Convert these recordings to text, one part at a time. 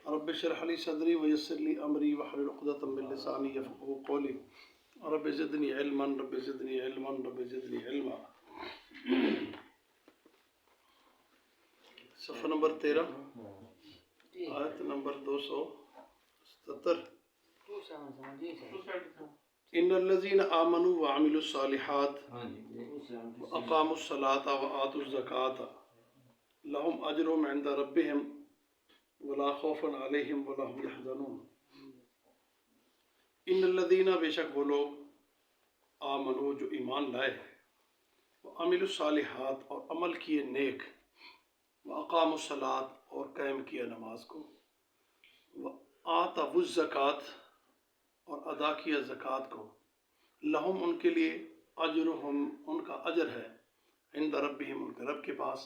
رب اشرح لي صدري ويسر لي أمري واحلل عقدة من لساني يفقهوا قولي رب زدني علما رب زدني علما رب زدنی علما. صفحہ نمبر 13 آیت نمبر 277. ان الذين آمنوا وعملوا الصالحات واقاموا الصلاة وآتوا الزكاة لهم اجرهم عند ربهم ولا خوف عليهم ولا هم يحزنون. ان الذين بے شک وہ لوگ آمنو جو ایمان لائے وعملوا الصالحات اور عمل کیے نیک واقاموا الصلاة اور قائم کیا نماز کو وآتوا الزکاة اور ادا کیا زکوٰۃ کو لہم ان کے لیے اجرہم ان کا اجر ہے عند ربہم ان کے رب کے پاس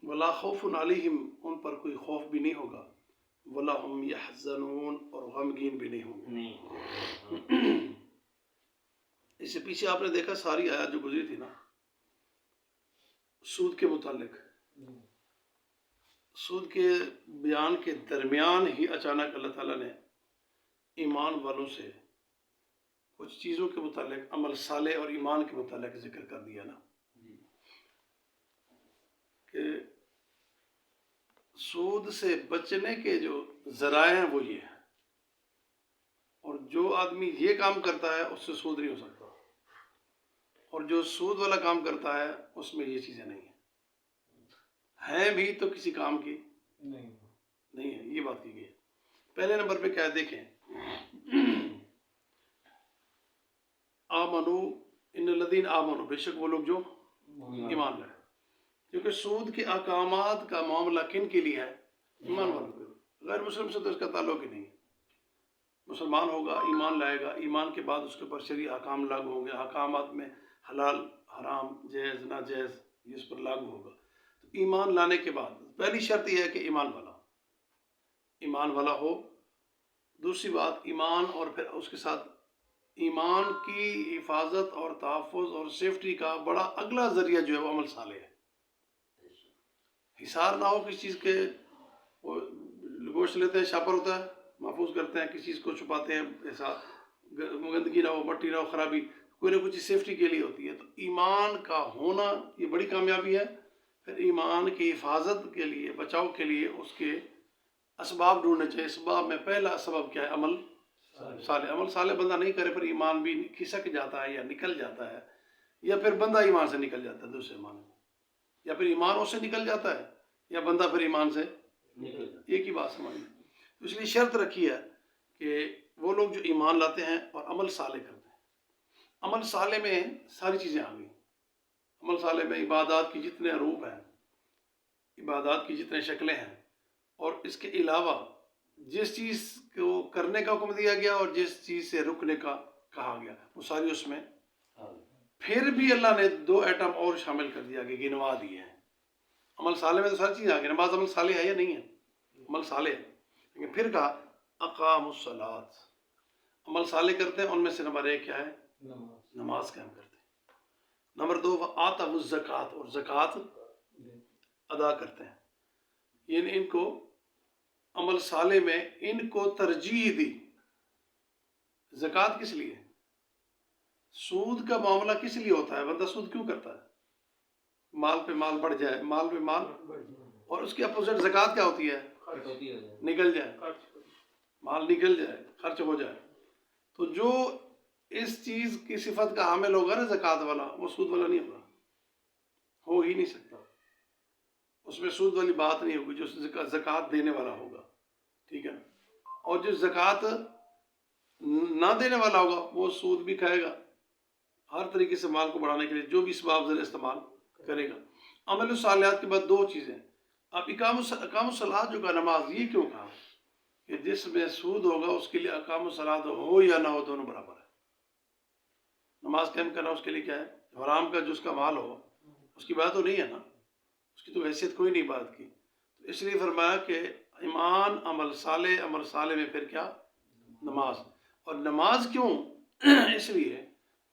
ولا خوف علیہم ان پر کوئی خوف بھی نہیں ہوگا ولا ہم یحزنون اور غمگین بھی نہیں ہوں گے. اس سے پیچھے آپ نے دیکھا ساری آیات جو گزری تھی نا سود کے متعلق، سود کے بیان کے درمیان ہی اچانک اللہ تعالیٰ نے ایمان والوں سے کچھ چیزوں کے متعلق عمل صالح اور ایمان کے متعلق ذکر کر دیا نا کہ سود سے بچنے کے جو ذرائع ہیں وہ یہ ہیں، اور جو آدمی یہ کام کرتا ہے اس سے سود نہیں ہو سکتا، اور جو سود والا کام کرتا ہے اس میں یہ چیزیں نہیں ہیں بھی تو کسی کام کی نہیں ہے. یہ بات کی گئی ہے. پہلے نمبر پہ کیا دیکھیں آمنو ان الذین آمنو بے شک وہ لوگ جو ایمان لائے، کیونکہ سود کے احکامات کا معاملہ کن کے لیے ہے؟ ایمان والوں کے. غیر مسلم سے تو اس کا تعلق ہی نہیں ہے. مسلمان ہوگا، ایمان لائے گا، ایمان کے بعد اس کے اوپر شرعی احکام لاگو ہوں گے، احکامات میں حلال حرام جائز ناجائز یہ اس پر لاگو ہوگا. تو ایمان لانے کے بعد پہلی شرط یہ ہے کہ ایمان والا ہو. دوسری بات ایمان اور پھر اس کے ساتھ ایمان کی حفاظت اور تحفظ اور سیفٹی کا بڑا اگلا ذریعہ جو ہے وہ عمل صالح ہے. حصار نہ ہو کسی چیز کے، وہ گوشت لیتے ہیں شاپر ہوتا ہے محفوظ کرتے ہیں، کسی چیز کو چھپاتے ہیں، ایسا گندگی نہ ہو، مٹی نہ ہو، خرابی، کوئی نہ کچھ سیفٹی کے لیے ہوتی ہے. تو ایمان کا ہونا یہ بڑی کامیابی ہے. پھر ایمان کی حفاظت کے لیے بچاؤ کے لیے اس کے اسباب ڈھونڈنے چاہیے. اسباب میں پہلا سبب کیا ہے؟ عمل صالح. عمل صالح بندہ نہیں کرے پھر ایمان بھی کھسک جاتا ہے یا نکل جاتا ہے، یا پھر بندہ ایمان سے نکل جاتا ہے دوسرے معنی میں، یا پھر ایمان اس سے نکل جاتا ہے یا بندہ پھر ایمان سے نکل جاتا ہے. ایک ہی بات سمجھیں. تو اس لیے شرط رکھی ہے کہ وہ لوگ جو ایمان لاتے ہیں اور عمل صالح کرتے ہیں. عمل صالح میں ساری چیزیں آ گئی. عمل صالح میں عبادات کی جتنے روپ ہیں، عبادات کی جتنے شکلیں ہیں، اور اس کے علاوہ جس چیز کو کرنے کا حکم دیا گیا اور جس چیز سے رکنے کا کہا گیا وہ ساری اس میں. پھر بھی اللہ نے 2 ایٹم اور شامل کر دیا کہ گنوا دیے ہیں. عمل صالح میں تو ساری چیز آ گئی. نماز عمل صالح ہے یا نہیں ہے؟ عمل صالح ہے. لیکن پھر کہا اقاموا الصلاۃ، عمل صالح کرتے ہیں ان میں سے نمبر 1 کیا ہے؟ نماز قائم کرتے ہیں. نمبر 2 آتوا الزکوٰۃ، اور زکوٰۃ ادا کرتے ہیں. یعنی ان کو عمل صالح میں ان کو ترجیح دی. زکوٰۃ کس لیے؟ سود کا معاملہ کس لیے ہوتا ہے؟ بندہ سود کیوں کرتا ہے؟ مال پہ مال بڑھ جائے، مال پہ مال، اور اس کے اپوزٹ زکوٰۃ کیا ہوتی ہے؟ نکل جائے، مال نکل جائے، خرچ ہو جائے. تو جو اس چیز کی صفت کا حامل ہوگا نا زکوٰۃ والا، وہ سود والا نہیں ہوگا، ہو ہی نہیں سکتا. اس میں سود والی بات نہیں ہوگی. جو زکوٰۃ دینے والا ہوگا، ٹھیک ہے. اور جو زکوٰۃ نہ دینے والا ہوگا وہ سود بھی کھائے گا، ہر طریقے سے مال کو بڑھانے کے لیے جو بھی اسباب ذرا استعمال کرے گا. عمل الصالحات کے بعد 2 چیزیں. اب اقام الصلاۃ جو کا نماز، یہ کیوں کہا کہ جس میں سود ہوگا اس کے لیے اقام الصلاۃ ہو یا نہ ہو دونوں برابر ہے. نماز قائم کرنا اس کے لیے کیا ہے؟ حرام کا جو اس کا مال ہو اس کی بات تو نہیں ہے نا، اس کی تو حیثیت کوئی نہیں بات کی. تو اس لیے فرمایا کہ ایمان عمل صالح میں پھر کیا؟ نماز. اور نماز کیوں؟ اس لیے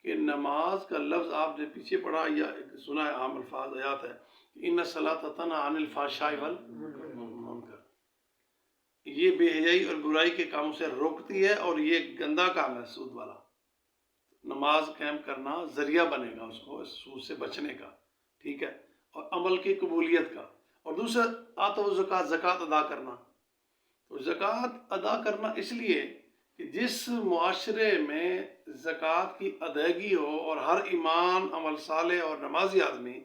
کہ نماز کا لفظ آپ نے پیچھے پڑھا یا سنا ہے، عام الفاظ آیات ہے، ان الصلاۃ تنہی عن الفحشاء والمنکر. یہ بے حیائی اور برائی کے کاموں سے روکتی ہے، اور یہ گندا کام ہے سود والا۔ نماز قائم کرنا ذریعہ بنے گا اس کو اس سود سے بچنے کا، ٹھیک ہے، اور عمل کی قبولیت کا۔ اور دوسرا آتا زکوٰۃ، زکوٰۃ ادا کرنا۔ تو زکوٰۃ ادا کرنا اس لیے کہ جس معاشرے میں زکوٰۃ کی ادائیگی ہو اور ہر ایمان، عمل صالح اور نمازی آدمی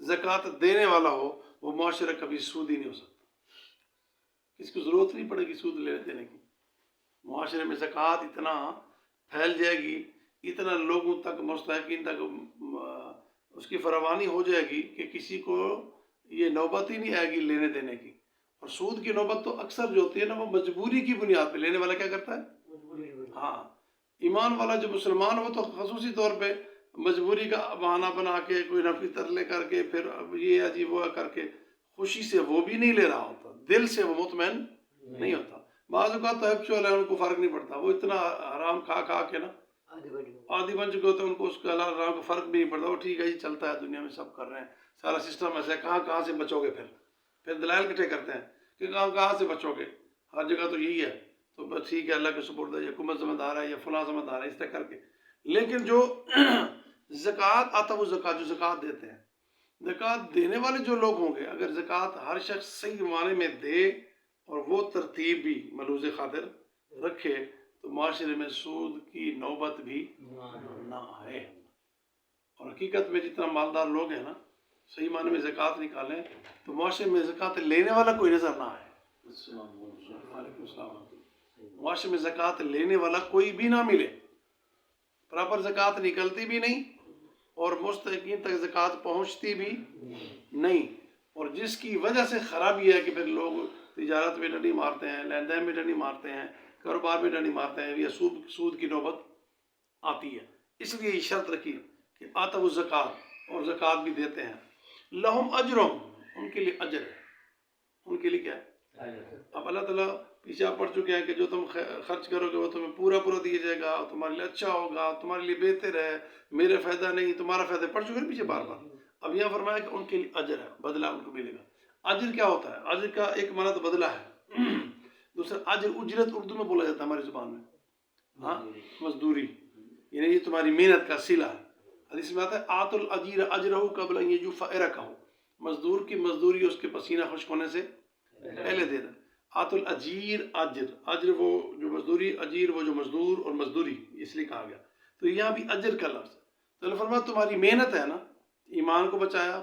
زکوٰۃ دینے والا ہو، وہ معاشرہ کبھی سودی نہیں ہو سکتا۔ کسی کو ضرورت نہیں پڑے گی سود لینے دینے کی۔ معاشرے میں زکوٰۃ اتنا پھیل جائے گی، اتنا لوگوں تک، مستحقین تک اس کی فراوانی ہو جائے گی کہ کسی کو یہ نوبت ہی نہیں آئے گی لینے دینے کی۔ اور سود کی نوبت تو اکثر جو ہوتی ہے نا، وہ مجبوری کی بنیاد پہ لینے والا کیا کرتا ہے؟ ہاں، ایمان والا جو مسلمان ہو تو خصوصی طور پہ مجبوری کا بہانہ بنا کے، کوئی نہ کوئی ترلے کر کے، پھر یہ عجیب وہ کر کے، خوشی سے وہ بھی نہیں لے رہا ہوتا، دل سے وہ مطمئن نہیں ہوتا۔ بعض اوقات تو ہیپچو والے ان کو فرق نہیں پڑتا، وہ اتنا حرام کھا کھا کے نا عادی بن چکے ہوتے ہیں، ان کو اس کا حلال حرام کا فرق بھی نہیں پڑتا۔ وہ ٹھیک ہے جی، چلتا ہے دنیا میں، سب کر رہے ہیں، سارا سسٹم ایسا ہے، کہاں سے بچو گے؟ پھر دلائل کٹھے کرتے ہیں کہ کہاں سے بچو گے، ہر جگہ تو یہی ہے، تو بس ٹھیک ہے، اللہ کے سپرد ہے، یا حکومت ذمہ دار ہے، یا فلاں ذمہ دار ہے، اس طرح کر کے۔ لیکن جو زکوٰۃ آتا، وہ زکوٰۃ جو زکوٰۃ دیتے ہیں، زکوٰۃ دینے والے جو لوگ ہوں گے، اگر زکوٰۃ ہر شخص صحیح معنی میں دے اور وہ ترتیب بھی ملحوظ خاطر رکھے، تو معاشرے میں سود کی نوبت بھی نہ آئے۔ اور حقیقت میں جتنا مالدار لوگ ہیں نا، صحیح معنی میں زکوٰۃ نکالیں تو معاشرے میں زکوٰۃ لینے والا کوئی نظر نہ آئے۔ وعلیکم السلام۔ معاشرے میں زکوٰۃ لینے والا کوئی بھی نہ ملے، پراپر زکوٰۃ نکلتی بھی نہیں، اور مستحقین تک زکوٰۃ پہنچتی بھی نہیں۔ اور جس کی وجہ سے خرابی ہے کہ پھر لوگ تجارت میں ڈنڈی مارتے ہیں، لین دین میں ڈنڈی مارتے ہیں، کاروبار میں ڈنڈی مارتے ہیں، یا سود کی نوبت آتی ہے۔ اس لیے یہ شرط رکھی کہ آتا وہ زکوٰۃ، اور زکوٰۃ بھی دیتے ہیں۔ لہم اجرہم، ان کے لیے اجر ہے، ان کے لیے کیا ہے؟ اب اللہ تعالیٰ پیچھے آپ پڑھ چکے ہیں کہ جو تم خرچ کرو گے وہ تمہیں پورا دیا جائے گا، تمہارے لیے اچھا ہوگا، تمہارے لیے بہتر ہے، میرے فائدہ نہیں تمہارا فائدہ۔ پڑھ چکے ہیں پیچھے بار بار۔ اب یہاں فرمایا کہ ان کے لیے اجر ہے، بدلہ ان کو ملے گا۔ اجر کیا ہوتا ہے؟ اجر کا ایک معنی تو بدلہ ہے، دوسرا اجر اجرت اردو میں بولا جاتا ہے ہماری زبان میں، ہاں، مزدوری، یعنی یہ تمہاری محنت کا صلہ ہے۔ حدیث میں آتا ہے آت الاجیر اجرہ قبل ان یجف ارقہ، مزدور کی مزدوری اس کے پسینہ خشک ہونے سے پہلے دے دیں۔ آت الاجیر، اجر وہ جو مزدوری، اجیر وہ جو مزدور، اور مزدوری اس لیے کہا گیا۔ تو یہاں بھی اجر کا لفظ ہے۔ تو اللہ فرمایا تمہاری محنت ہے نا، ایمان کو بچایا،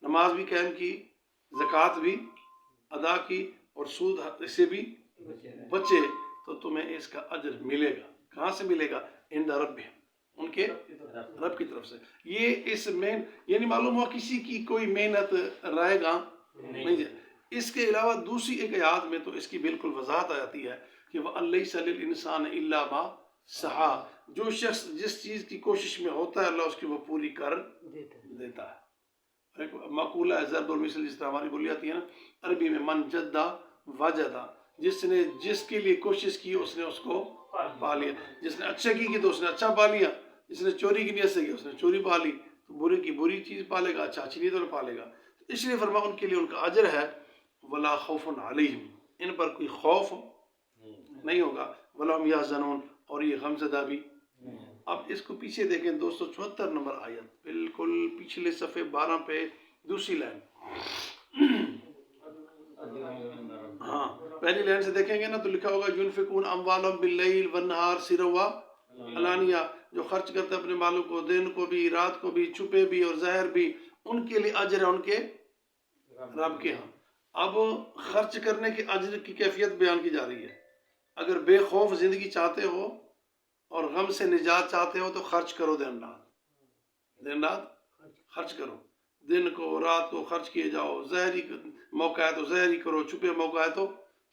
نماز بھی قائم کی، زکوٰۃ بھی ادا کی، اور سود سے بھی بچے، تو تمہیں اس کا اجر ملے گا۔ کہاں سے ملے گا؟ عند ربہم، ان کے رب کی طرف سے۔ یہ اس میں یعنی معلوم ہوا کسی کی کوئی محنت رائے گا نہیں جائے۔ اس کے علاوہ دوسری ایک آیات میں تو اس کی بالکل وضاحت آ جاتی ہے کہ وَأَلَّيْسَ لِلْإِنسَانِ إِلَّا مَا سَعَىٰ، جو شخص جس چیز کی کوشش میں ہوتا ہے اللہ اس کی وہ پوری کر دیتا ہے۔ ایک مقولہ ہے ضرب المثل، جس طرح ہماری بولی جاتی ہے نا عربی میں، من جدہ وجدہ، جس نے جس کے لیے کوشش کی اس نے اس کو پا لیا۔ جس نے اچھا کی تو اس نے اچھا پا لیا، جس نے چوری کی نیت سے کی اس نے چوری پا لی، تو برے کی بری چیز پالے گا، اچھی نیت پا لے گا۔ تو اس لیے فرمایا ان کے لیے ان کا اجر ہے، ولا خوف علیہم، ان پر کوئی خوف نہیں ہوگا، ولا هم یحزنون، اور یہ غم زدہ بھی۔ اب اس کو پیچھے دیکھیں، 274 نمبر آیت، بالکل پچھلے صفحے 12 پہ دوسری لائن، ہاں پہلی لائن سے دیکھیں گے نا تو لکھا ہوگا ينفقون اموالهم باللیل والنہار سرا وعلانیہ، جو خرچ کرتے ہیں اپنے مالوں کو دن کو بھی، رات کو بھی، چھپے بھی اور ظاہر بھی، ان کے لیے اجر ہے ان کے رب کے ہاں۔ اب خرچ کرنے کے اجر کی کیفیت بیان کی جا رہی ہے۔ اگر بے خوف زندگی چاہتے ہو اور غم سے نجات چاہتے ہو تو خرچ کرو، دن رات خرچ کرو، دن کو رات کو خرچ کیے جاؤ، ظاہری موقع ہے تو ظاہری کرو، چھپے موقع ہے تو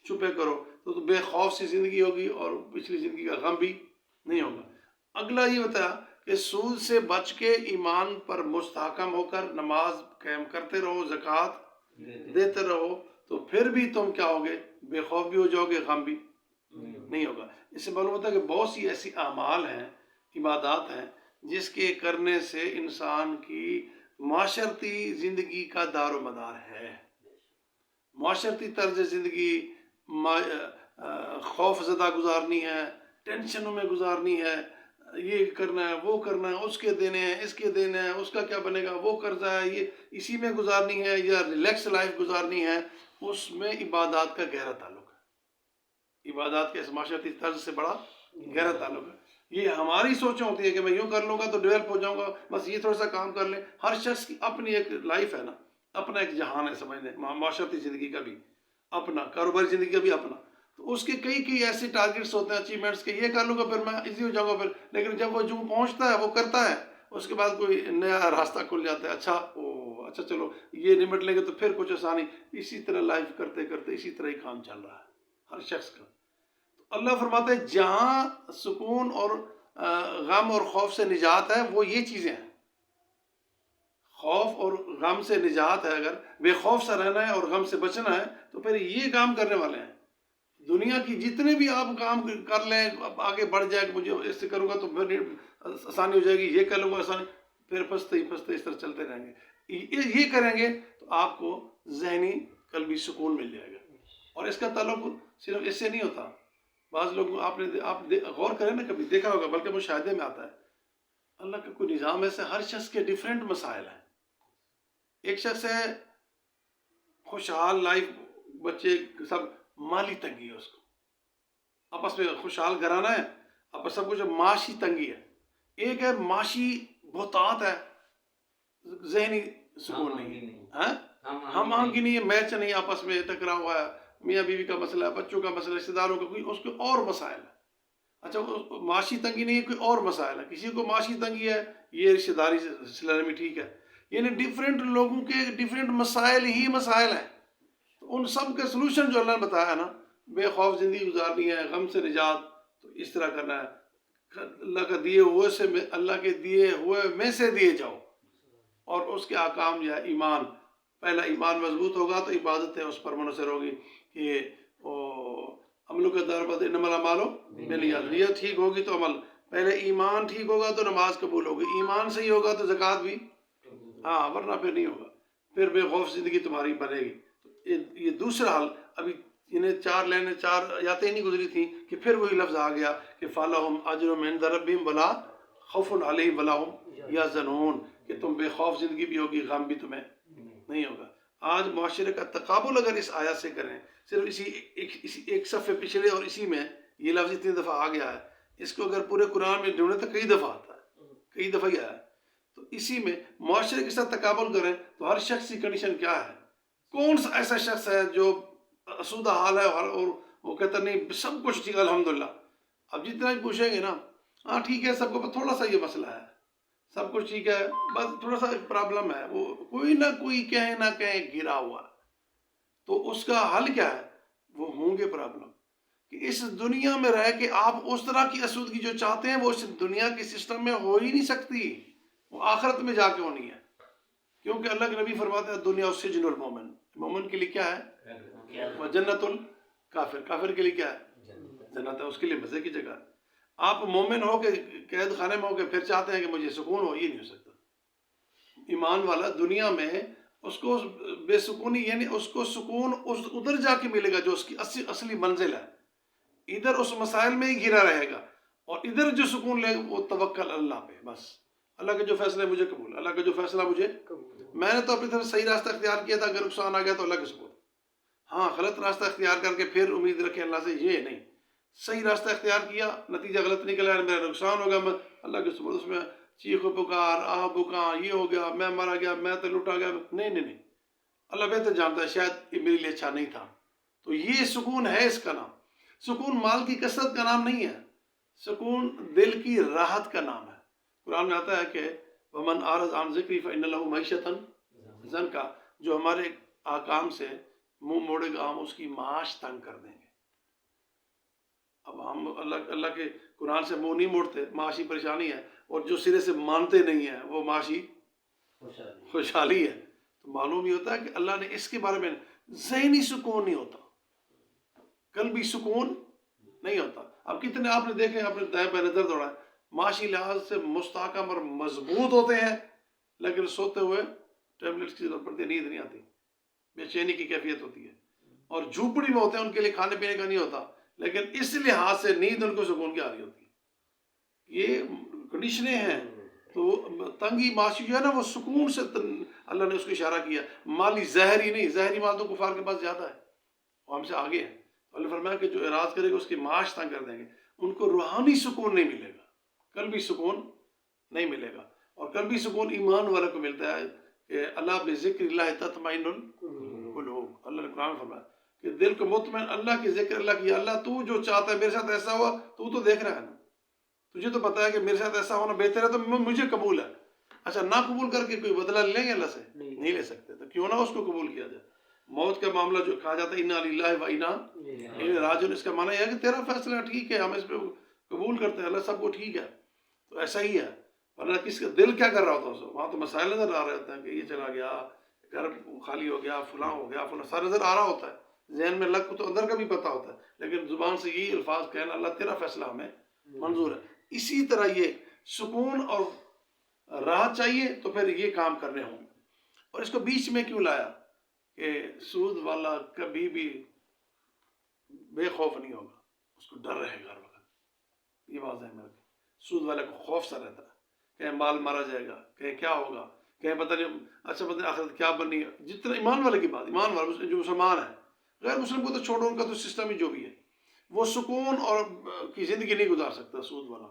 چھپے کرو، تو بے خوف سی زندگی ہوگی اور پچھلی زندگی کا غم بھی نہیں ہوگا۔ اگلا یہ بتایا کہ سود سے بچ کے ایمان پر مستحکم ہو کر نماز قائم کرتے رہو، زکوٰۃ دیتے رہو، تو پھر بھی تم کیا ہوگے؟ بے خوف بھی ہو جاؤ گے، غم بھی نہیں ہوگا۔ اس سے معلوم ہوتا ہے کہ بہت سی ایسی اعمال ہیں، عبادات ہیں، جس کے کرنے سے انسان کی معاشرتی زندگی کا دار و مدار ہے۔ معاشرتی طرز زندگی خوف زدہ گزارنی ہے، ٹینشنوں میں گزارنی ہے، یہ کرنا ہے وہ کرنا ہے، اس کے دینے ہیں اس کے دینے ہیں، اس کا کیا بنے گا، وہ قرضہ ہے، یہ اسی میں گزارنی ہے، یا ریلیکس لائف گزارنی ہے، اس میں عبادات کا گہرا تعلق ہے. عبادات کے اس معاشرتی طرز سے بڑا گہرا تعلق ہے. یہ ہماری سوچیں ہوتی ہے کہ میں یوں کر لوں گا تو ڈیولپ ہو جاؤں گا، بس یہ تھوڑا سا کام کر لیں. ہر شخص کی اپنی ایک لائف ہے نا، اپنا ایک جہان ہے، سمجھ لیں معاشرتی زندگی کا بھی اپنا، کاروباری زندگی کا بھی اپنا. تو اس کے کئی ایسے ٹارگیٹس ہوتے ہیں، اچیومنٹس کے، یہ کر لوں گا پھر میں ایزی ہو جاؤں گا پھر. لیکن جب وہ جو پہنچتا ہے وہ کرتا ہے، اس کے بعد کوئی نیا راستہ کھل جاتا ہے. اچھا چلو یہ نمٹ لیں گے تو پھر کچھ آسانی. اسی طرح لائف کرتے کرتے اسی طرح ہی کام چل رہا ہے ہر شخص کا. تو اللہ فرماتا ہے جہاں سکون اور غم اور خوف سے نجات ہے وہ یہ چیزیں ہیں. خوف اور غم سے نجات ہے، اگر بے خوف سے رہنا ہے اور غم سے بچنا ہے تو پھر یہ کام کرنے والے ہیں. دنیا کی جتنے بھی آپ کام کر لیں، آگے بڑھ جائے کہ مجھے اس سے کروں گا تو پھر آسانی ہو جائے گی، یہ کر لوں گا آسانی، پھر پھنستے ہی اس طرح چلتے رہیں گے. یہ کریں گے تو آپ کو ذہنی قلبی سکون مل جائے گا. اور اس کا تعلق صرف اس سے نہیں ہوتا. بعض لوگ آپ غور کریں نا، کبھی دیکھا ہوگا، بلکہ مشاہدے میں آتا ہے، اللہ کا کوئی نظام ایسے ہر شخص کے ڈیفرنٹ مسائل ہیں. ایک شخص ہے خوشحال لائف، بچے سب، مالی تنگی ہے، اس کو آپس میں خوشحال گھرانہ ہے، آپس سب کچھ، معاشی تنگی ہے. ایک ہے معاشی بہتات ہے، ذہنی سکون نہیں ہے، ہم آہنگی نہیں ہے، میچ نہیں، آپس میں ٹکرا ہوا ہے، میاں بیوی کا مسئلہ ہے، بچوں کا مسئلہ، رشتہ داروں کا کوئی، اس کے اور مسائل ہے. اچھا معاشی تنگی نہیں ہے، کوئی اور مسائل ہے. کسی کو معاشی تنگی ہے، یہ رشتہ داری سلسلے میں ٹھیک ہے. یعنی ڈیفرنٹ لوگوں کے ڈیفرنٹ مسائل ہی مسائل ہیں. تو ان سب کے سلوشن جو اللہ نے بتایا نا، بے خوف زندگی گزارنی ہے، غم سے نجات، تو اس طرح کرنا ہے. اللہ کے دیے ہوئے میں سے دیے جاؤ. اور اس کے احکام جو ہے ایمان، پہلا ایمان مضبوط ہوگا تو عبادتیں اس پر منحصر ہوگی کہ عملوں کے دار پر انما الاعمال بالنیات. نیت ٹھیک ہوگی تو عمل، پہلے ایمان ٹھیک ہوگا تو نماز قبول ہوگی، ایمان صحیح ہوگا تو زکوٰۃ بھی، ورنہ پھر نہیں ہوگا. پھر بے خوف زندگی تمہاری بنے گی. یہ دوسرا حل. ابھی انہیں 4 لائنیں 4 آیاتیں نہیں گزری تھیں کہ پھر وہی لفظ آ گیا کہ فَلَهُمْ أَجْرٌ عِنْدَ رَبِّهِمْ وَلَا خَوْفٌ عَلَيْهِمْ وَلَا هُمْ يَحْزَنُونَ، کہ تم بے خوف زندگی بھی ہوگی، غم بھی تمہیں نہیں ہوگا. آج معاشرے کا تقابل اگر اس آیت سے کریں، صرف اسی ایک صفحے پچھلے اور اسی میں یہ لفظ اتنی دفعہ آ گیا ہے، اس کو اگر پورے قرآن میں ڈھونڈیں تو کئی دفعہ آتا ہے، کئی دفعہ ہی آیا ہے. تو اسی میں معاشرے کے ساتھ تقابل کریں تو ہر شخص کی کنڈیشن کیا ہے. کون سا ایسا شخص ہے جو اسودہ حال ہے اور وہ کہتا نہیں سب کچھ ٹھیک الحمدللہ. اب جتنا بھی پوچھیں گے نا، ہاں ٹھیک ہے، سب کو تھوڑا سا یہ مسئلہ ہے، سب کچھ ٹھیک ہے، بس تھوڑا سا پرابلم ہے، وہ کوئی نہ کوئی کہیں نہ کہیں گرا ہوا. تو اس کا حل کیا ہے؟ وہ ہوں گے پرابلم کہ اس دنیا میں رہ کے آپ اس طرح کی اسودگی جو چاہتے ہیں وہ اس دنیا کے سسٹم میں ہو ہی نہیں سکتی، وہ آخرت میں جا کے ہونی ہے. کیونکہ اللہ کے نبی فرماتے ہیں دنیا سجن المومن، مومن کے لیے کیا ہے؟ وہ جنت الکافر، کافر کے لیے کیا ہے؟ جنت ہے، اس کے لیے مزے کی جگہ. آپ مومن ہو کے قید خانے میں ہو کے پھر چاہتے ہیں کہ مجھے سکون ہو، یہ نہیں ہو سکتا. ایمان والا دنیا میں اس کو بے سکونی، یعنی اس کو سکون ادھر جا کے ملے گا جو اس کی اصلی منزل ہے. ادھر اس مسائل میں ہی گھرا رہے گا، اور ادھر جو سکون لے وہ توکل اللہ پہ. بس اللہ کا جو فیصلہ ہے مجھے قبول، اللہ کا جو فیصلہ مجھے قبول. میں نے تو اپنی طرف صحیح راستہ اختیار کیا تھا، اگر نقصان آ گیا تو اللہ کے سپرد. ہاں غلط راستہ اختیار کر کے پھر امید رکھے اللہ سے، یہ نہیں. صحیح راستہ اختیار کیا، نتیجہ غلط نکلا، میرا نقصان ہوگا، میں اللہ کے سپرد. اس میں چیخ و پکار، آہ بکاں، یہ ہو گیا، میں مارا گیا، میں تو لوٹا گیا، نہیں. اللہ بہتر جانتا ہے، شاید یہ میرے لیے اچھا نہیں تھا. تو یہ سکون ہے، اس کا نام سکون مال کی کثرت کا نام نہیں ہے، سکون دل کی راحت کا نام ہے. قرآن میں آتا ہے کہ وَمَنْ أَعْرَضَ عَنْ ذِكْرِي فَإِنَّ لَهُ مَعِيشَةً ضَنْكَ، جو ہمارے احکام سے منہ موڑے گا ہم اس کی معاش تنگ کر دیں گے. اب ہم اللہ کے قرآن سے منہ نہیں موڑتے، معاشی پریشانی ہے، اور جو سرے سے مانتے نہیں ہیں وہ معاشی خوشحالی ہے. تو معلوم یہ ہوتا ہے کہ اللہ نے اس کے بارے میں ذہنی سکون نہیں ہوتا، قلبی سکون نہیں ہوتا. اب کتنے آپ نے دیکھے، آپ نے دائیں بائیں نظر دوڑا ہے، معاشی لحاظ سے مستحکم اور مضبوط ہوتے ہیں، لیکن سوتے ہوئے ٹیبلٹس کی ضرورت پڑتی ہے، نیند نہیں آتی، بے چینی کی کیفیت ہوتی ہے. اور جھوپڑی میں ہوتے ہیں ان کے لیے کھانے پینے کا نہیں ہوتا، لیکن اس لحاظ سے نیند ان کو سکون کی آ رہی ہوتی ہے۔ یہ کنڈیشنیں ہیں۔ تو تنگی معاشی جو ہے نا وہ سکون سے اللہ نے اس کو اشارہ کیا، مالی زہری نہیں، زہری مال تو کفار کے پاس زیادہ ہے، وہ ہم سے آگے ہیں۔ اللہ فرمایا کہ جو اعراض کرے گا اس کی معاش تنگ کر دیں گے، ان کو روحانی سکون نہیں ملے گا، قلبی سکون نہیں ملے گا۔ اور قلبی سکون ایمان والے کو ملتا ہے کہ اللہ بذکر اللہ تطمئن القلوب، اللہ نے قرآن فرمایا کہ دل کو مطمئن اللہ کے ذکر، اللہ کی، اللہ تو جو چاہتا ہے میرے ساتھ ایسا ہوا، تو دیکھ رہا ہے نا، تجھے تو پتا ہے کہ میرے ساتھ ایسا ہونا بہتر ہے، تو مجھے قبول ہے۔ اچھا نہ قبول کر کے کوئی بدلہ لیں گے اللہ سے؟ نہیں لے سکتے، تو کیوں نہ اس کو قبول کیا جائے۔ موت کا معاملہ جو کہا جاتا ہے انا للہ و انا الیہ راجعون، اس کا معنی یہ ہے کہ تیرا فیصلہ ٹھیک ہے، ہم اس پہ قبول کرتے ہیں، اللہ سب کو ٹھیک ہے، تو ایسا ہی ہے۔ ورنہ کس کا دل کیا کر رہا ہوتا ہے، وہاں تو مسائل نظر آ رہے ہوتے ہیں کہ یہ چلا گیا، گھر خالی ہو گیا، فلاں ہو گیا، فلاں سارا نظر آ رہا ہوتا ہے، ذہن میں لگ کو تو اندر کا بھی پتہ ہوتا ہے، لیکن زبان سے یہی الفاظ کہنا اللہ تیرا فیصلہ ہمیں منظور ہے۔ اسی طرح یہ سکون اور راحت چاہیے تو پھر یہ کام کرنے ہوں گے۔ اور اس کو بیچ میں کیوں لایا کہ سود والا کبھی بھی بے خوف نہیں ہوگا، اس کو ڈر رہے گا ہر وقت، یہ بات ذہن میں رکھیں۔ سود والے کو خوف سا رہتا ہے، کہیں مال مارا جائے گا، کہیں کیا ہوگا، کہیں پتہ نہیں اچھا پتہ نہیں آخرت کیا بننی ہے۔ جتنا ایمان والے کی بات، ایمان والے جو مسلمان ہیں، غیر مسلم کو تو چھوڑو، ان کا تو سسٹم ہی جو بھی ہے، وہ سکون اور کی زندگی نہیں گزار سکتا سود والا۔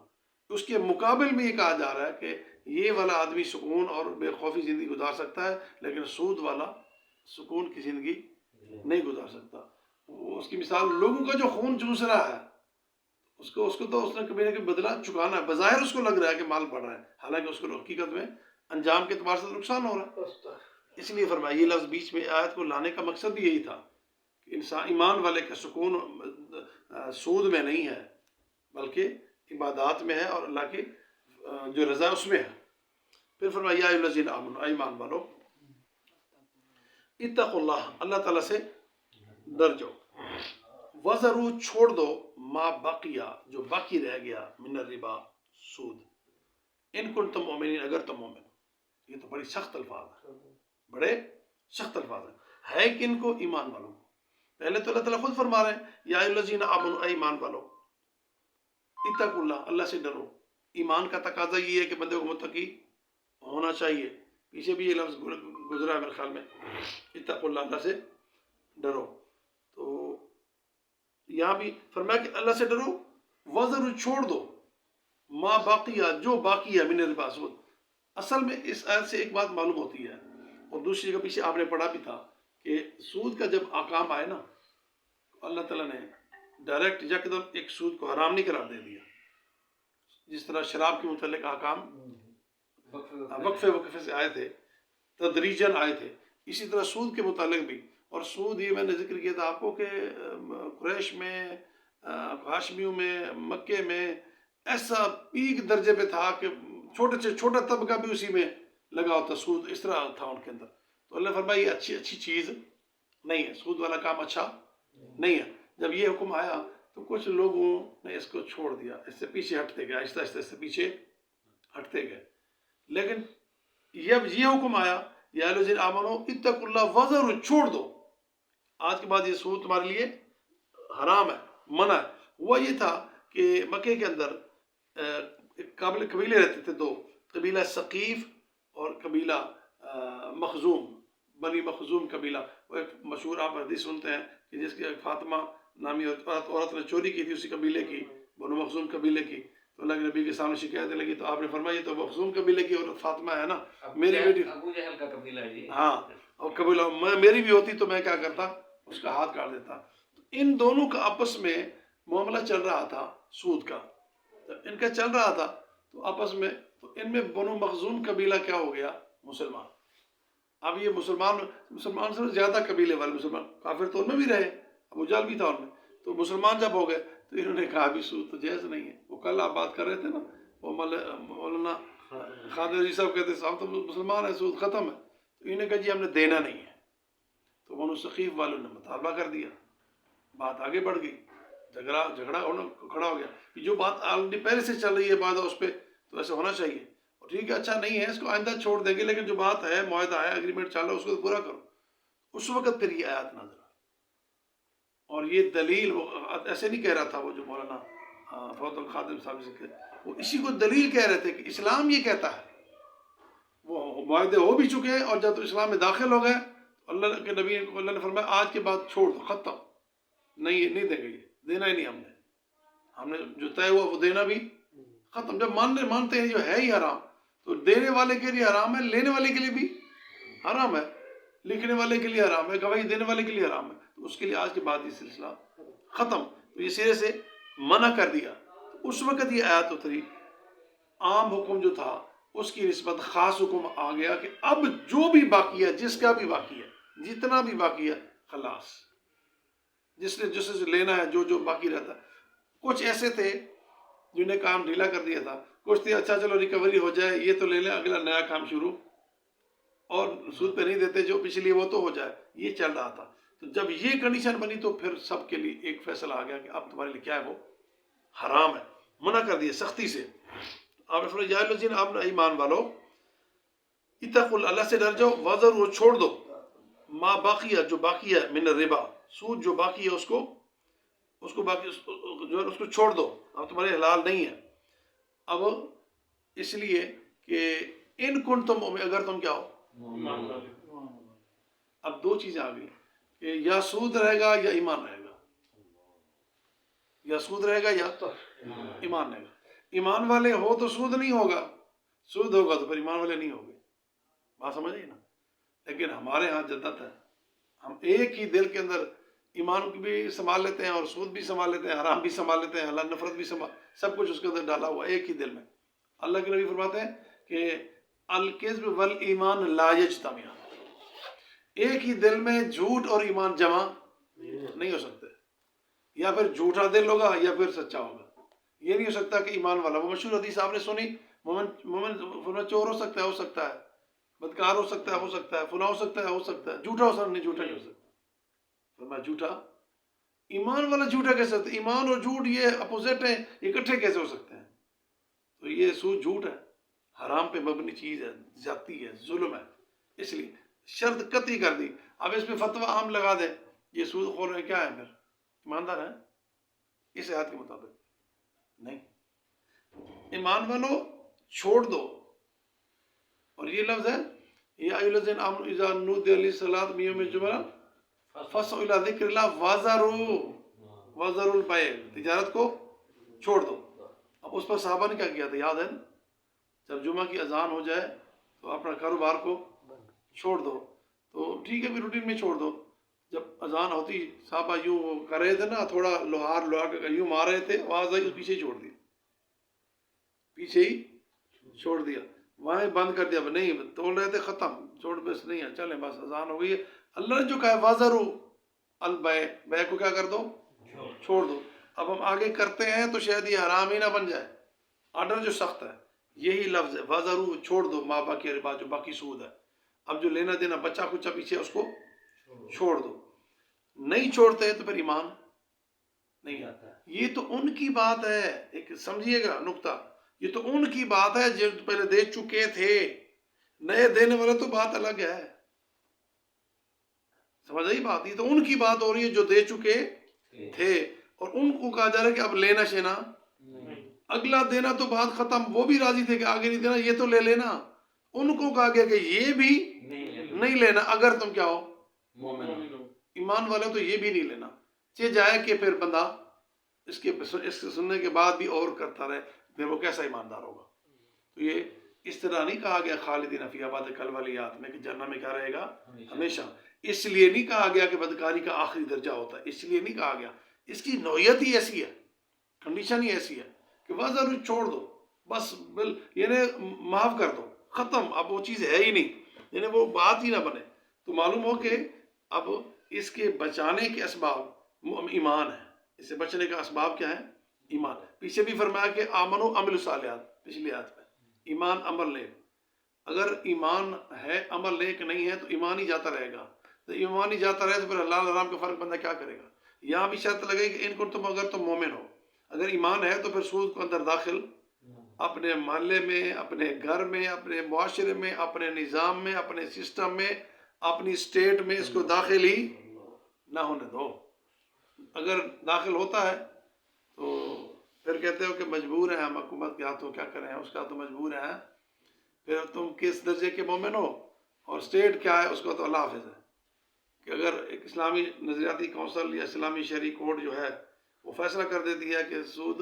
اس کے مقابل میں یہ کہا جا رہا ہے کہ یہ والا آدمی سکون اور بے خوفی زندگی گزار سکتا ہے، لیکن سود والا سکون کی زندگی نہیں گزار سکتا۔ اس کی مثال لوگوں کا جو خون چوس رہا ہے، اس کو تو اس نے کبھی نہ کبھی بدلہ چکانا ہے۔ بظاہر اس کو لگ رہا ہے کہ مال بڑھ رہا ہے، حالانکہ اس کو حقیقت میں انجام کے اعتبار سے نقصان ہو رہا ہے۔ اس لیے فرمایا یہ لفظ بیچ میں آیت کو لانے کا مقصد بھی یہی تھا کہ انسان ایمان والے کا سکون سود میں نہیں ہے، بلکہ عبادات میں ہے اور اللہ کی جو رضا اس میں ہے۔ پھر فرمایا یا ایھا الذین آمنوا، ایمان والو، اتقوا اللہ، اللہ تعالیٰ سے ڈر جاؤ، وذروا، چھوڑ دو، ما بقیہ، جو باقی رہ گیا، من الربا، سود، ان کنتم مؤمنین، اگر تم مومن ہو۔ یہ تو بڑی سخت الفاظ ہیں، بڑے سخت الفاظ ہیں، ہے کن کو؟ ایمان والوں کو۔ پہلے تو اللہ تعالیٰ خود فرما رہے ہیں یا ایھا الذین آمنوا، ایمان والو، اتقوا اللہ، اللہ سے ڈرو۔ ایمان کا تقاضا یہ ہے کہ بندے کو متقی ہونا چاہیے۔ پیچھے بھی یہ لفظ گزرا ہے میرے خیال میں، اتقوا اللہ، اللہ سے ڈرو۔ تو یہاں بھی فرمایا کہ اللہ سے ڈرو، وذروا، چھوڑ دو، ما باقیہ، جو باقی ہے، من الربا، سود۔ اصل میں اس آیت سے ایک بات معلوم ہوتی ہے، اور دوسری جگہ پیچھے آپ نے پڑھا بھی تھا کہ سود کا جب احکام آئے نا، اللہ تعالیٰ نے ڈائریکٹ یکدم ایک سود کو حرام نہیں قرار دے دیا، جس طرح شراب کے متعلق احکام وقفے سے آئے تھے، تدریجاً آئے تھے، اسی طرح سود کے متعلق بھی۔ اور سود یہ میں نے ذکر کیا تھا آپ کو کہ قریش میں، ہاشمیوں میں، مکے میں ایسا پیک درجے پہ تھا کہ چھوٹے سے چھوٹا طبقہ بھی اسی میں لگا ہوتا، سود اس طرح تھا ان کے اندر۔ تو اللہ فرمایا یہ اچھی چیز نہیں ہے، سود والا کام اچھا نہیں ہے۔ جب یہ حکم آیا تو کچھ لوگوں نے اس کو چھوڑ دیا، اس سے پیچھے ہٹتے گئے، آہستہ آہستہ اس سے پیچھے ہٹتے گئے۔ لیکن جب یہ حکم آیا یا ایھا الذین آمنوا اتقوا اللہ وذروا، چھوڑ دو، آج کے بعد یہ سود تمہارے لیے حرام ہے، منع ہے۔ ہوا یہ تھا کہ مکے کے اندر قبیلے رہتے تھے، دو، قبیلہ ثقیف اور قبیلہ مخزوم، بنی مخزوم قبیلہ۔ وہ ایک مشہور آپ حدیث سنتے ہیں کہ جس کی فاطمہ نامی عورت نے چوری کی تھی اسی قبیلے کی، بنو مخزوم قبیلے کی، تو اللہ کے نبی کے سامنے شکایتیں لگی تو آپ نے فرمایا یہ تو مخزوم قبیلے کی عورت فاطمہ ہے نا، میری بیٹی، ابو جہل کا قبیلہ ہے جی، ہاں، اور قبیلہ میری بھی ہوتی تو میں کیا کرتا، اس کا ہاتھ کاٹ دیتا۔ ان دونوں کا آپس میں معاملہ چل رہا تھا سود کا، جب ان کا چل رہا تھا تو آپس میں، تو ان میں بنو مخزوم قبیلہ کیا ہو گیا، مسلمان۔ اب یہ مسلمان سے زیادہ قبیلے والے مسلمان، کافر تو ان میں بھی رہے، ابو جہل بھی تھا ان میں، تو مسلمان جب ہو گئے تو انہوں نے کہا بھی سود تو جائز نہیں ہے۔ وہ کل آپ بات کر رہے تھے نا، وہ مولانا خادر جی صاحب کہتے ہیں صاحب تو مسلمان ہیں، سود ختم ہے، تو انہوں نے کہا جی ہم نے دینا نہیں ہے۔ تو بنو ثقیف والوں نے مطالبہ کر دیا، بات آگے بڑھ گئی، جھگڑا کھڑا ہو گیا، جو بات آلریڈی پہلے سے چل رہی ہے بات اس پہ تو ایسا ہونا چاہیے، اور ٹھیک ہے اچھا نہیں ہے اس کو آئندہ چھوڑ دیں گے، لیکن جو بات ہے، معاہدہ ہے، اگریمنٹ چل رہا ہے، اس کو پورا کرو۔ اس وقت پھر یہ آیات نازل ہوئی اور یہ دلیل وہ ایسے نہیں کہہ رہا تھا وہ جو مولانا فوت الخادم صاحب سے وہ اسی کو دلیل کہہ رہے تھے کہ اسلام یہ کہتا ہے. وہ معاہدے ہو بھی چکے ہیں، اور جب تو اسلام میں داخل ہو گئے اللہ کے نبی کو اللہ نے فرمایا آج کے بعد چھوڑ دو، ختم، نہیں دیں گے، یہ دینا ہی نہیں ہم نے جو طے ہوا وہ دینا بھی ختم. جب مانتے ہیں جو ہے ہی حرام، تو دینے والے کے لیے حرام ہے، لینے والے کے لیے بھی حرام ہے، لکھنے والے کے لیے حرام ہے، گواہی دینے والے کے لیے حرام ہے. تو اس کے لیے آج کے بعد یہ سلسلہ ختم. تو یہ سرے سے منع کر دیا. اس وقت یہ آیت اتری، عام حکم جو تھا اس کی نسبت خاص حکم آ گیا کہ اب جو بھی باقی ہے، جس کا بھی باقی ہے، جتنا بھی باقی ہے، خلاص، جس نے جس سے لینا ہے، جو باقی رہتا ہے. کچھ ایسے تھے جنہیں کام ڈھیلا کر دیا تھا، کچھ تھے اچھا چلو ریکوری ہو جائے، یہ تو لے لیں، اگلا نیا کام شروع، اور سود پہ نہیں دیتے جو پچھلی وہ تو ہو جائے، یہ چل رہا تھا. تو جب یہ کنڈیشن بنی تو پھر سب کے لیے ایک فیصلہ آ گیا کہ اب تمہارے لیے کیا ہے، وہ حرام ہے، منع کر دیا سختی سے. آپ نے فرمایا یا الذین آمنوا، ایمان والو، اتقوا اللہ، اللہ سے ڈر جاؤ، وذروا، چھوڑ دو، ما باقی ہے، جو باقی ہے، من الربا، سود جو باقی ہے، اس کو باقی جو ہے اس کو چھوڑ دو، اب تمہارے حلال نہیں ہے. اب اس لیے کہ ان کنتم مؤمنین، اگر تم کیا ہو، اب دو چیزیں آ گئی کہ یا سود رہے گا یا ایمان رہے گا، یا سود رہے گا یا ایمان رہے گا. ایمان والے ہو تو سود نہیں ہوگا، سود ہوگا تو پھر ایمان والے نہیں ہوگے. بات سمجھ آئی نا؟ لیکن ہمارے ہاں جدت ہے، ہم ایک ہی دل کے اندر ایمان کو بھی سنبھال لیتے ہیں اور سود بھی سنبھال لیتے ہیں، حرام بھی سنبھال لیتے ہیں، حلال نفرت بھی سب کچھ اس کے اندر ڈالا ہوا ایک ہی دل میں. اللہ کے نبی فرماتے ہیں کہ الکذب والایمان لا یجتمعان، ایک ہی دل میں جھوٹ اور ایمان جمع نہیں ہو سکتے. یا پھر جھوٹا دل ہوگا یا پھر سچا ہوگا، یہ نہیں ہو سکتا کہ ایمان والا. وہ مشہور حدیث آپ نے سنی، مومن چور ہو سکتا ہے، بدکار ہو سکتا ہے، فلاں ہو سکتا ہے، جھوٹا ہو سکتا نہیں، جھوٹا نہیں ہو سکتا. فرمایا جھوٹا، ایمان والا جھوٹا کیسے ہوتا ہے؟ ایمان اور جھوٹ یہ اپوزٹ ہیں، اکٹھے کیسے ہو سکتے ہیں؟ تو یہ سود جھوٹ ہے، حرام پہ مبنی چیز ہے، زیادتی ہے، ظلم ہے. اس لیے شرط قطعی کر دی. اب اس پہ فتویٰ عام لگا دے یہ سود خور ہے، کیا ہے پھر؟ ایماندار ہے اس آیت کے مطابق؟ نہیں. ایمان والو چھوڑ دو. اور یہ لفظ ہے یا ایھا الذین آمنوا اذا نودی للصلاۃ من یوم الجمعہ فاسعوا الی ذکر اللہ وذروا البیع، تجارت کو چھوڑ دو. اب اس پر صحابہ نے کیا کیا تھا، یاد ہے نا؟ جب جمعہ کی اذان ہو جائے تو اپنا کاروبار کو چھوڑ دو. تو ٹھیک ہے، پھر روٹین میں چھوڑ دو. جب اذان ہوتی صحابہ یوں کر رہے تھے نا، تھوڑا لوہار کے یوں مار رہے تھے، آواز آئی، پیچھے ہی چھوڑ دیا، پیچھے ہی چھوڑ دیا، وہاں بند کر دیا. نہیں تول رہے تھے، ختم، چھوڑ، بس نہیں ہے، چلیں بس اذان ہو گئی ہے. اللہ نے جو کہا ہے وذروا البیع، بیع کو کیا کر دو، چھوڑ دو. اب ہم آگے کرتے ہیں تو شاید یہ حرام ہی نہ بن جائے. آرڈر جو سخت ہے یہی لفظ ہے، وذروا، چھوڑ دو، ما باقی ربا، جو باقی سود ہے. اب جو لینا دینا بچہ کچا پیچھے اس کو چھوڑ دو. نہیں چھوڑتے تو پھر ایمان نہیں آتا. یہ تو ان کی بات ہے، ایک سمجھیے گا نقطہ، یہ تو ان کی بات ہے جو پہلے دے چکے تھے. نئے دینے والے تو بات الگ ہے، سمجھ آئی بات؟ یہ تو ان کی بات ہو رہی ہے جو دے چکے تھے، اور ان کو کہا جا رہا ہے کہ اب لینا شینا، اگلا دینا تو بات ختم. وہ بھی راضی تھے کہ آگے نہیں دینا، یہ تو لے لینا. ان کو کہا گیا کہ یہ بھی نہیں لینا اگر تم کیا ہو، مومن. ایمان والے تو یہ بھی نہیں لینا. جائے کہ پھر بندہ اس کے سننے کے بعد بھی اور کرتا رہے، پھر وہ کیسا ایماندار ہوگا؟ تو یہ اس طرح نہیں کہا گیا خالدین فیہا بعد کلولیات میں کہ جنت میں کیا رہے گا، ہمیشہ. اس لیے نہیں کہا گیا کہ بدکاری کا آخری درجہ ہوتا ہے، اس لیے نہیں کہا گیا. اس کی نوعیت ہی ایسی ہے، کنڈیشن ہی ایسی ہے کہ وذروا، چھوڑ دو، بس یعنی معاف کر دو، ختم. اب وہ چیز ہے ہی نہیں، یعنی وہ بات ہی نہ بنے. تو معلوم ہو کہ اب اس کے بچانے کے اسباب ایمان ہے. اس سے بچنے کا اسباب کیا ہے؟ ایمان. پیچھے بھی فرمایا کہ آمنو عملوا الصالحات، پچھلی آیت میں ایمان عمل نیک. اگر ایمان ہے عمل نیک نہیں ہے تو ایمان ہی جاتا رہے گا. تو ایمان ہی جاتا رہے تو پھر حلال حرام کا فرق بندہ کیا کرے گا؟ یہاں بھی شرط لگے کہ ان کو تم، اگر تم مومن ہو. اگر ایمان ہے تو پھر سود کو اندر داخل، اپنے محلے میں، اپنے گھر میں، اپنے معاشرے میں، اپنے نظام میں، اپنے سسٹم میں، اپنی اسٹیٹ میں اس کو داخل ہی نہ ہونے دو. اگر داخل ہوتا ہے تو پھر کہتے ہو کہ مجبور ہیں ہم، حکومت کے ہاتھوں کیا کریں، اس کا تو مجبور ہیں. پھر تم کس درجے کے مومن ہو اور اسٹیٹ کیا ہے اس کا تو اللہ حافظ ہے. کہ اگر ایک اسلامی نظریاتی کونسل یا اسلامی شہری کورٹ جو ہے وہ فیصلہ کر دیتی ہے کہ سود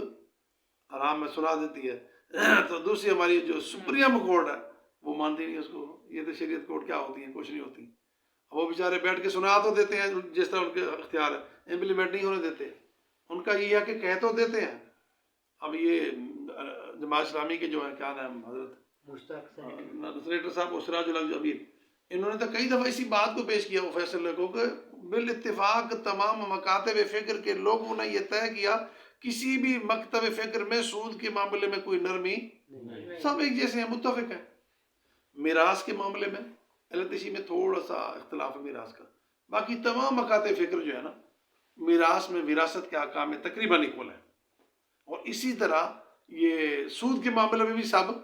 حرام میں سنا دیتی ہے، تو دوسری ہماری جو سپریم کورٹ ہے وہ مانتی نہیں اس کو. یہ تو شریعت کورٹ کیا ہوتی ہیں، کچھ نہیں ہوتی. وہ بیچارے بیٹھ کے سنا تو دیتے ہیں جس طرح ان کے اختیار ہے، امپلیمنٹ نہیں ہونے دیتے. ان کا یہ ہے کہ کہہ تو دیتے ہیں. اب یہ جماعت اسلامی کے جو ہیں کیا نام حضرت سینیٹر صاحب وہ سراج الحق جبیر، انہوں نے تو کئی دفعہ اسی بات کو پیش کیا وہ فیصلے کو کہ بالاتفاق تمام مکاتب فکر کے لوگوں نے یہ طے کیا کسی بھی مکتب فکر میں سود کے معاملے میں کوئی نرمی، سب ایک جیسے ہیں، متفق ہیں. میراث کے معاملے میں LTC میں تھوڑا سا اختلاف ہے میراث کا، باقی تمام مکاتب فکر جو ہے نا میراث میں وراثت کے احکام میں تقریباً اکول ہیں. اور اسی طرح یہ سود کے معاملے میں بھی سب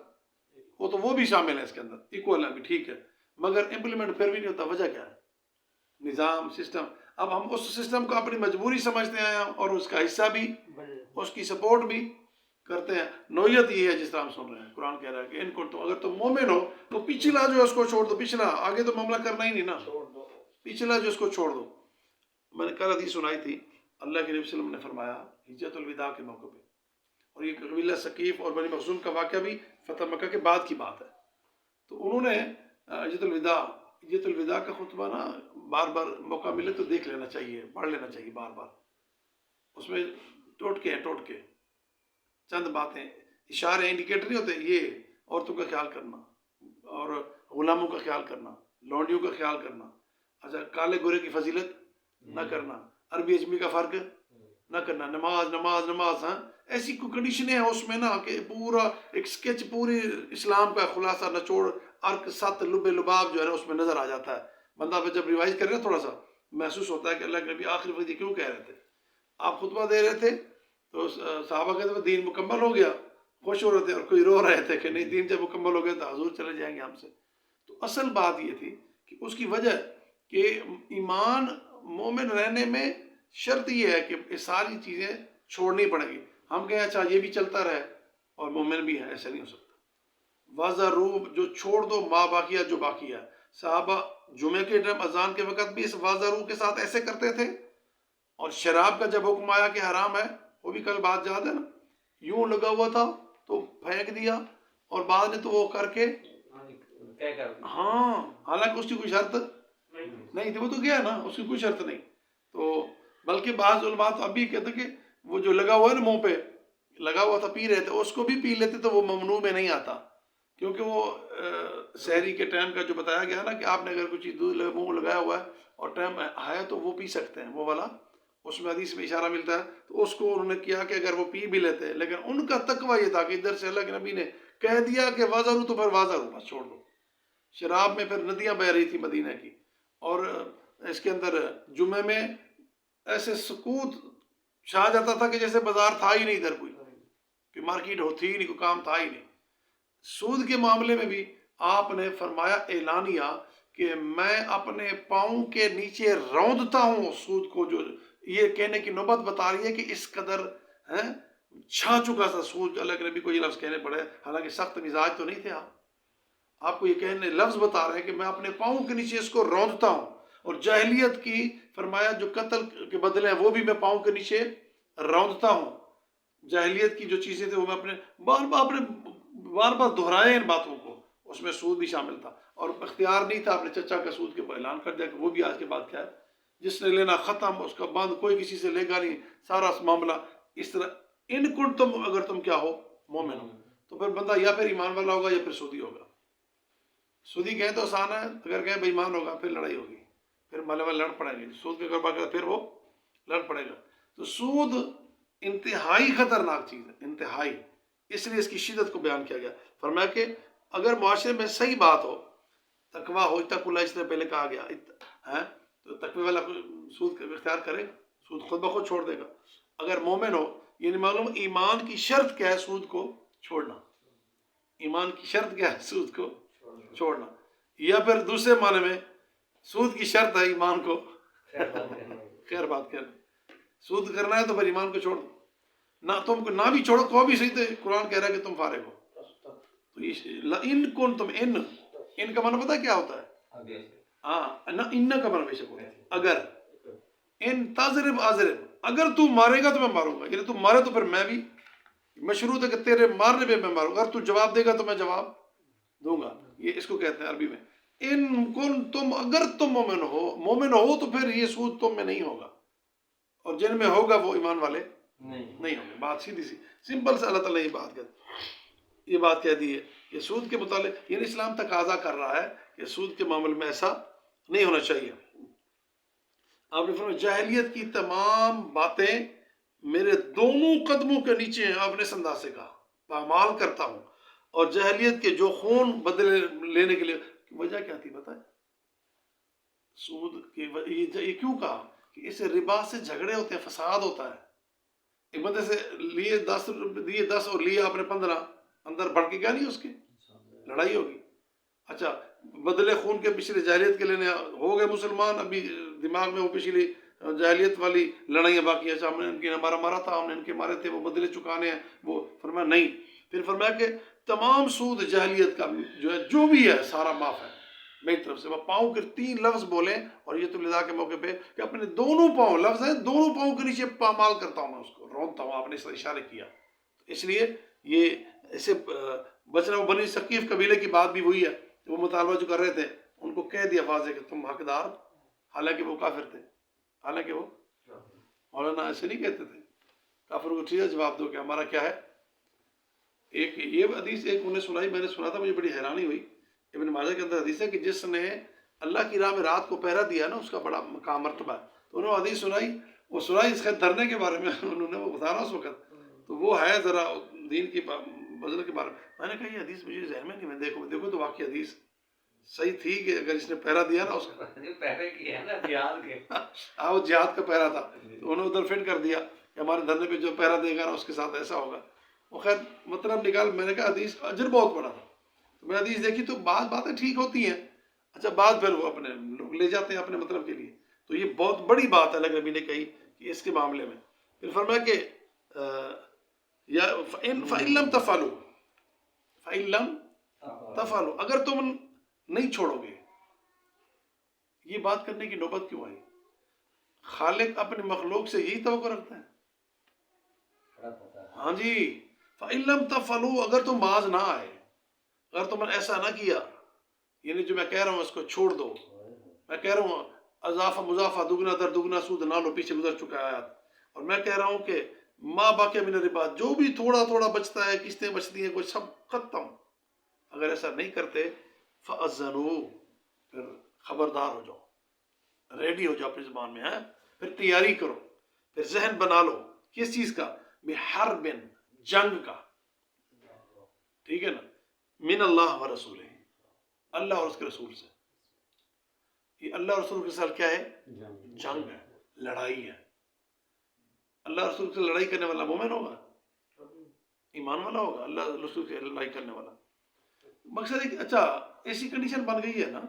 وہ بھی شامل ہے اس کے اندر، اکول ہے بھی، ٹھیک ہے، مگر امپلیمنٹ پھر بھی نہیں ہوتا. وجہ کیا ہے؟ نظام، سسٹم. اب ہم اس سسٹم کو اپنی مجبوری سمجھتے ہیں اور اس کا حصہ بھی، اس کی سپورٹ بھی کرتے ہیں. نوعیت یہ ہے جس طرح ہم سن رہے ہیں، قرآن کہہ رہا ہے کہ ان کو تو اگر تم مومن ہو تو پچھلا جو ہے اس کو چھوڑ دو. پچھلا، آگے تو معاملہ کرنا ہی نہیں نا، پچھلا جو اس کو چھوڑ دو. میں نے کل حدیث سنائی تھی، اللہ کے نبی صلی اللہ علیہ وسلم نے فرمایا حجۃ الوداع کے موقع پہ، اور یہ قبیلہ ثقیف اور بنی مخزوم کا واقعہ بھی فتح مکہ کے بعد کی بات ہے. تو انہوں نے حجۃ الوداع کا خطبہ نا بار بار موقع ملے تو دیکھ لینا چاہیے، پڑھ لینا چاہیے بار بار. اس میں ٹوٹکے چند باتیں، اشارے، انڈیکیٹر نہیں ہوتے. یہ عورتوں کا خیال کرنا اور غلاموں کا خیال کرنا، لونڈیوں کا خیال کرنا، اچھا کالے گورے کی فضیلت نہ کرنا، عربی اجمی کا فرق نہ کرنا، نماز. ہاں ایسی کوئی کنڈیشنیں ہیں اس میں نا کہ پورا ایک سکیچ پوری اسلام کا خلاصہ نچوڑ ارک ست لب لباب جو ہے نا اس میں نظر آ جاتا ہے. بندہ پہ جب ریوائز کرے نا تھوڑا سا محسوس ہوتا ہے کہ اللہ کے نبی آخر وقت یہ کیوں کہہ رہے تھے. آپ خطبہ دے رہے تھے تو صحابہ کہتے ہیں دین مکمل ہو گیا، خوش ہو رہے تھے، اور کوئی رو رہے تھے کہ نہیں دین جب مکمل ہو گیا تو حضور چلے جائیں گے ہم سے. تو اصل بات یہ تھی کہ اس کی وجہ کہ ایمان مومن رہنے میں شرط یہ ہے کہ یہ ساری چیزیں چھوڑنی پڑیں گی. ہم کہیں اچھا یہ بھی چلتا رہے اور مومن بھی ہے، ایسا نہیں ہو سکتا. وَذَرُوا جو چھوڑ دو ما باقیہ جو باقی ہے. صحابہ جمعہ کے ٹائم اذان کے وقت بھی اس وَذَرُوا کے ساتھ ایسے کرتے تھے، اور شراب کا جب حکم آیا کہ حرام ہے، وہ بھی کل بات یاد ہے نا، یوں لگا ہوا تھا تو پھینک دیا، اور بعد نے تو وہ کر کے ہاں حالانکہ اس کی کوئی شرط نہیں تھی، وہ تو گیا نا، اس کی کوئی شرط نہیں. تو بلکہ بعض علماء تو ابھی کہتے کہ وہ جو لگا ہوا ہے نا منہ پہ لگا ہوا تھا پی رہے تھے، اس کو بھی پی لیتے تو وہ ممنوع میں نہیں آتا، کیونکہ وہ سحری کے ٹائم کا جو بتایا گیا نا کہ آپ نے اگر کچھ چیز دودھ منہ لگایا ہوا ہے اور ٹائم ہے تو وہ پی سکتے ہیں، وہ والا اس میں حدیث میں اشارہ ملتا ہے. تو اس کو انہوں نے کیا کہ اگر وہ پی بھی لیتے، لیکن ان کا تقوی یہ تھا کہ ادھر سے اللہ کے نبی نے کہہ دیا کہ وَذَرُوا تو پھر وَذَرُوا بس چھوڑ دو. شراب میں پھر ندیاں بہ رہی تھی مدینہ کی، اور اس کے اندر جمعے میں ایسے سکوت چھا جاتا تھا کہ جیسے بازار تھا ہی نہیں ادھر، کوئی مارکیٹ ہوتی ہی نہیں، کوئی کام تھا ہی نہیں. سود کے معاملے میں بھی آپ نے فرمایا اعلانیہ کہ میں اپنے پاؤں کے نیچے روندتا ہوں سود کو. جو یہ کہنے کی نوبت بتا رہی ہے کہ اس قدر چھا چکا تھا سود. اللہ کے نبی کو یہ لفظ کہنے پڑے، حالانکہ سخت مزاج تو نہیں تھے آپ کو یہ کہنے لفظ بتا رہے ہیں کہ میں اپنے پاؤں کے نیچے اس کو روندتا ہوں. اور جاہلیت کی فرمایا جو قتل کے بدلے ہیں وہ بھی میں پاؤں کے نیچے روندتا ہوں. جاہلیت کی جو چیزیں تھے وہ میں اپنے بار بار دہرائے ان باتوں کو، اس میں سود بھی شامل تھا. اور اختیار نہیں تھا اپنے چچا کا سود کے اعلان کر دیا کہ وہ بھی آج کے بعد کیا ہے، جس نے لینا ختم، اس کا بند، کوئی کسی سے لے گا نہیں، سارا معاملہ اس طرح. ان کن تم اگر تم کیا ہو مومن ہو، تو پھر بندہ یا پھر ایمان والا ہوگا یا پھر سودی ہوگا. سودی کہیں تو آسان ہے، اگر کہیں بے ایمان ہوگا پھر لڑائی ہوگی، پھر مالے والے لڑ پڑیں گے. سود کے کاروبار کرتا پھر وہ لڑ پڑے گا. تو سود انتہائی خطرناک چیز ہے، انتہائی. اس لیے اس کی شدت کو بیان کیا گیا. فرمایا کہ اگر معاشرے میں صحیح بات ہو، تقوی ہو، اتقوا اللہ، اس نے پہلے کہا گیا ہے، تو تقوی والا سود اختیار کرے گا، سود خود بخود چھوڑ دے گا. اگر مومن ہو، یعنی معلوم ایمان کی شرط کیا ہے سود کو چھوڑنا. ایمان کی شرط کیا ہے سود کو چھوڑنا. یا پھر دوسرے معنی میں سود کی شرط ہے ایمان کو خیر بات کرنا. سود کرنا ہے تو پھر ایمان کو چھوڑ دو، نہ تم کو نہ بھی چھوڑو تو بھی صحیح، تو قرآن کہہ رہا ہے کہ تم فارغ ہو۔ تو ان کن تم ان کا معنی پتہ کیا ہوتا ہے؟ ہاں نہ ان کا معنی بے شک ہوتا ہے اگر، ان تضرب اضرب، اگر تو مارے گا تو میں ماروں گا، یعنی تو مارے تو پھر میں بھی مشروط ہے کہ تیرے مارنے پہ میں ماروں گا، اگر تو جواب دے گا تو میں جواب دوں گا، یہ اس کو کہتے ہیں عربی میں ان کن تم، اگر تم مومن ہو تو پھر یہ سود تم میں نہیں ہوگا، اور جن میں ہوگا وہ ایمان والے نہیں ہوں گے۔ بات سیدھی سی سمپل سے اللہ تعالیٰ یہ بات کہہ دی ہے کہ سود کے متعلق، یعنی اسلام تقاضا کر رہا ہے کہ سود کے معاملے میں ایسا نہیں ہونا چاہیے۔ آپ نے فرمایا جاہلیت کی تمام باتیں میرے دونوں قدموں کے نیچے ہیں، آپ نے اس انداز سے کہا، پامال کرتا ہوں، اور جاہلیت کے جو خون بدلے لینے کے لیے وجہ کیا تھی بتائیں؟ سود کی یہ کیوں کہا کہ اس ربا سے جھگڑے ہوتے ہیں، فساد ہوتا ہے، ایک بندے سے لیے 10 دیے 10 اور لیے آپ نے 15، اندر بڑھ کے گیا نہیں، اس کی لڑائی ہوگی۔ اچھا بدلے خون کے پچھلے جاہلیت کے لینے ہو گئے مسلمان، ابھی دماغ میں وہ پچھلی جاہلیت والی لڑائیاں باقی ہیں، اچھا ہم نے ان کی ہمارا مارا تھا، ہم نے ان کے مارے تھے، وہ بدلے چکانے ہیں، وہ فرمایا نہیں۔ پھر فرمایا کہ تمام سود جاہلیت کا جو ہے جو بھی ہے سارا معاف ہے میری طرف سے۔ وہ پاؤں کے 3 لفظ بولیں، اور یہ تو لدا کے موقع پہ کہ اپنے دونوں پاؤں، لفظ ہے دونوں پاؤں کے نیچے پامال کرتا ہوں میں، اس کو رونتا ہوں، آپ نے اس اشارہ کیا، اس لیے یہ اسے بچنا۔ وہ بنی ثقیف قبیلے کی بات بھی وہی ہے، وہ مطالبہ جو کر رہے تھے ان کو کہہ دیا واضح کہ تم حقدار، حالانکہ وہ کافر تھے، حالانکہ وہ مولانا ایسے نہیں کہتے تھے کافروں کو سیدھا جواب دو کہ ہمارا کیا ہے۔ ایک یہ حدیث ایک انہیں سنائی، میں نے سنا تھا، مجھے بڑی حیرانی ہوئی، ابن ماجہ کے اندر حدیث ہے کہ جس نے اللہ کی راہ میں رات کو پہرا دیا نا، اس کا بڑا مقام مرتبہ ہے۔ تو انہوں نے حدیث سنائی، وہ سنائی اس خیر دھرنے کے بارے میں انہوں نے وہ بتانا اس وقت، تو وہ ہے ذرا دین کی بدل کے بارے میں نے کہا یہ حدیث مجھے ذہن میں نہیں، میں دیکھو تو واقعی حدیث صحیح تھی کہ اگر اس نے پہرا دیا نا، اس کا پہرے کیا ہے نا جہاد کے، ہاں وہ جہاد کا پہرا تھا، تو انہوں نے ادھر فٹ کر دیا کہ ہمارے دھرنے پہ جو پہرا دے گا نا اس کے ساتھ ایسا ہوگا۔ وہ خیر مطلب نکال، میں نے کہا حدیث اجر بہت بڑا تھا، تو میں حدیث دیکھی تو باتیں ٹھیک ہوتی ہیں، اچھا بعد پھر وہ اپنے لوگ لے جاتے ہیں اپنے مطلب کے لیے، تو یہ بہت بڑی بات ہے اللہ کے نبی نے کہی کہ اس کے معاملے میں۔ پھر فرمایا کہ یا فَإِن لَمْ تَفْعَلُوا، فَإِن لَمْ تَفْعَلُوا، اگر تم نہیں چھوڑو گے، یہ بات کرنے کی نوبت کیوں آئی؟ خالق اپنے مخلوق سے یہی توقع رکھتا ہے، ہاں جی، فَإِن لَمْ تَفْعَلُوا، اگر تم باز نہ آئے، اگر تم نے ایسا نہ کیا، یعنی جو میں کہہ رہا ہوں اس کو چھوڑ دو، میں کہہ رہا ہوں اضافہ مضافہ دگنا در دگنا سود نہ لو، پیچھے گزر چکا ہے آیات، اور میں کہہ رہا ہوں کہ ما باقی من الربا، جو بھی تھوڑا تھوڑا بچتا ہے، قسطیں بچتی ہیں کوئی، سب ختم۔ اگر ایسا نہیں کرتے فَأَذَّنُوا، پھر خبردار ہو جاؤ، ریڈی ہو جاؤ اپنی زبان میں، ہے پھر تیاری کرو، پھر ذہن بنا لو کس چیز کا، بحرب، جنگ کا، ٹھیک ہے نا، من اللہ و رسول، اللہ اور اس کے رسول سے۔ یہ اللہ اور رسول کے ساتھ کیا ہے؟ جنگ ہے، لڑائی ہے۔ اللہ رسول سے لڑائی کرنے والا مومن ہوگا، ایمان والا ہوگا، اللہ رسول سے لڑائی کرنے والا۔ مقصد ایک اچھا ایسی کنڈیشن بن گئی ہے نا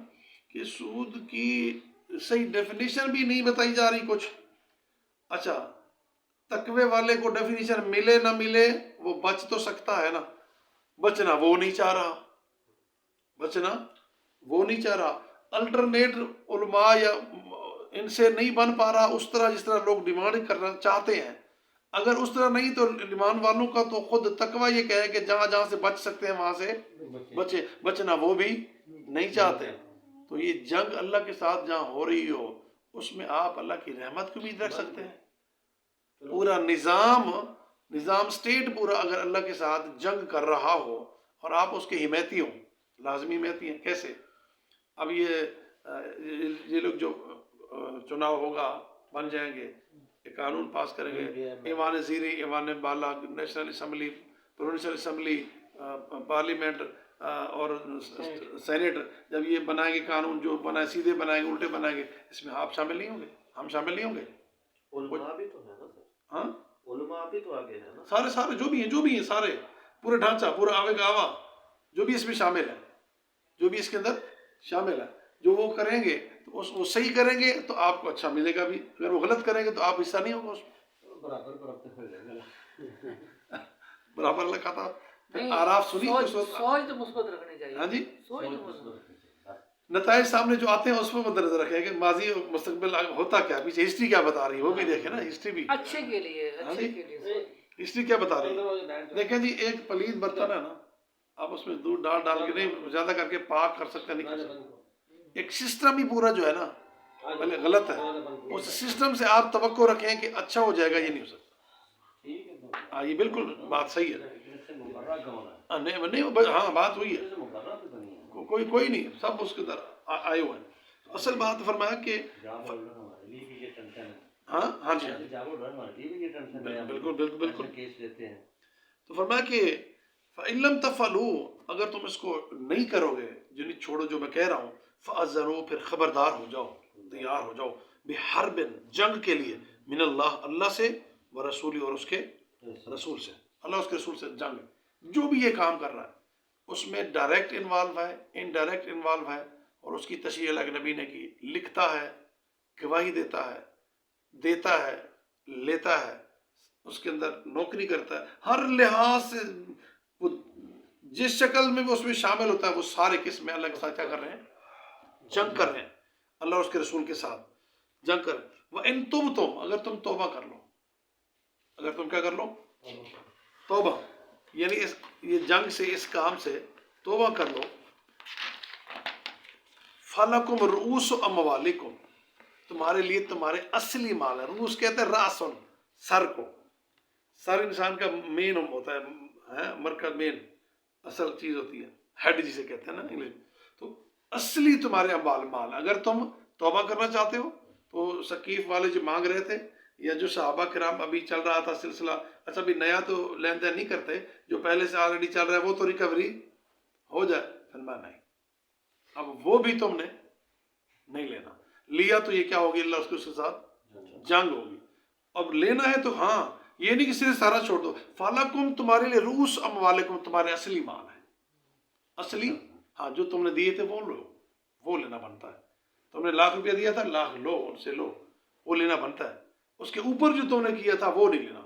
کہ سود کی صحیح ڈیفینیشن بھی نہیں بتائی جا رہی کچھ۔ اچھا تقوی والے کو ڈیفینیشن ملے نہ ملے وہ بچ تو سکتا ہے نا، بچنا وہ نہیں چاہ رہا، بچنا وہ نہیں چاہ رہا۔ الٹرنیٹ علماء یا ان سے نہیں بن پا رہا اس طرح جس طرح لوگ ڈیمانڈ کرنا چاہتے ہیں، اگر اس طرح نہیں تو ایمان والوں کا تو خود تقوی یہ کہے کہ جہاں جہاں سے بچ سکتے ہیں وہاں سے بچے، بچنا وہ بھی نہیں چاہتے۔ تو یہ جنگ اللہ کے ساتھ جہاں ہو رہی ہو اس میں آپ اللہ کی رحمت کی امید رکھ سکتے ہیں۔ پورا نظام سٹیٹ پورا اگر اللہ کے ساتھ جنگ کر رہا ہو اور آپ اس کے حمایتی ہوں، لازمی حمایتی ہیں، کیسے؟ اب یہ لوگ جو چناؤ ہوگا بن جائیں گے، ایک قانون پاس کریں گے، ایوان زیری، ایوان بالا، national assembly, provincial assembly, parliament اور سینٹ، جب یہ بنائیں گے قانون، جو بنائے سیدھے بنائیں گے الٹے بنائیں گے، اس میں آپ شامل نہیں ہوں گے، ہم شامل نہیں ہوں گے۔ علماء بھی تو ہے نا سر، ہاں علماء بھی تو آگے ہے نا، سارے جو بھی ہیں سارے، پورے ڈھانچہ، پورا آوے کا آوا جو بھی اس میں شامل ہے، جو بھی اس کے اندر شامل ہے، جو وہ کریں گے تو وہ صحیح کریں گے تو آپ کو اچھا ملے گا بھی، اگر وہ غلط کریں گے تو آپ حصہ نہیں ہوگا اس میں۔ برابر لکھا تھا. نہیں، آراف سنی تو سوچ تو مثبت رکھنی چاہیے. ہاں جی، سوچ تو مثبت. نتائج سامنے جو آتے ہیں اس پر مد نظر رکھیں کہ ماضی اور مستقبل ہوتا کیا، پیچھے ہسٹری کیا بتا رہی ہے وہ بھی دیکھیں نا. ہسٹری بھی اچھے کے لیے، اچھے کے لیے. ہسٹری کیا بتا رہی ہے. دیکھیں جی، ایک پلید برتن ہے نا، آپ اس میں دودھ ڈال کے نہیں زیادہ کر کے پاک کر سکتے نہیں کر سکتے. ایک سسٹم ہی پورا جو ہے نا پہلے غلط ہے. اس سسٹم سے آپ توقع رکھیں کہ اچھا ہو جائے گا، یہ نہیں ہو سکتا. ہاں، یہ بالکل بات صحیح ہے. نہیں ہاں، بات وہی ہے. کوئی نہیں، سب اس کے در آئے ہوئے ہیں. اصل بات فرمایا کہ ہاں جی، بالکل بالکل بالکل. تو فرمایا کہ فَإِن لَمْ تَفْعَلُوا، اگر تم اس کو نہیں کرو گے، جنہیں چھوڑو جو میں کہہ رہا ہوں، فَأَذَّنُوا، پھر خبردار ہو جاؤ، تیار ہو جاؤ، بِحَرْبٍ، جنگ کے لیے، من اللہ، اللہ سے، ورسولی، اور اس کے رسول سے. اللہ اس کے رسول سے جنگ. جو بھی یہ کام کر رہا ہے اس میں ڈائریکٹ انوالو ہے، انڈائریکٹ انوالو ہے، اور اس کی تشریح اللہ کے نبی نے کی. لکھتا ہے، گواہی دیتا ہے، لیتا ہے، اس کے اندر نوکری کرتا ہے، ہر لحاظ سے وہ جس شکل میں وہ اس میں شامل ہوتا ہے، وہ سارے قسم اللہ کے ساتھ کیا کر رہے ہیں؟ جنگ کر رہے ہیں. اللہ اور اس کے رسول کے ساتھ جنگ کر رہے ہیں. وَإِن تُبْتُمْ، اگر تم توبہ کر لو، اگر تم کیا کر لو؟ توبہ، یعنی یہ جنگ سے، اس کام سے توبہ کر لو. فَلَكُمْ رُؤُوسُ أَمْوَالِكُمْ، تمہارے لیے تمہارے اصلی مال ہے. رؤوس کہتے ہیں راسن، سر کو. سر انسان کا مین ہوتا ہے، مرکز، مین اصل چیز ہوتی ہے، ہیڈ جسے کہتے ہیں نا انگلش میں. تو اصلی تمہارے اموال مال. اگر تم توبہ کرنا چاہتے ہو تو ثقیف والے جو مانگ رہے تھے، یا جو صحابہ کرام ابھی چل رہا تھا سلسلہ، اچھا بھی نیا تو لین دین نہیں کرتے، جو پہلے سے آلریڈی چل رہا ہے وہ تو ریکوری ہو جائے. فرمایا نہیں، اب وہ بھی تم نے نہیں لینا. لیا تو یہ کیا ہوگی؟ اللہ اس کے ساتھ جنگ ہوگی. اب لینا ہے تو ہاں، یہ نہیں کہ صرف سارا چھوڑ دو. فَلَكُمْ، تمہارے لیے، رؤوس اموالکم، تمہارے اصلی مال ہے. اصلی، ہاں، جو تم نے دیے تھے وہ لو، وہ لینا بنتا ہے. تم نے ₹1,00,000 دیا تھا، لاکھ لو، ان سے لو، وہ لینا بنتا ہے. اس کے اوپر جو تم نے کیا تھا وہ نہیں لینا،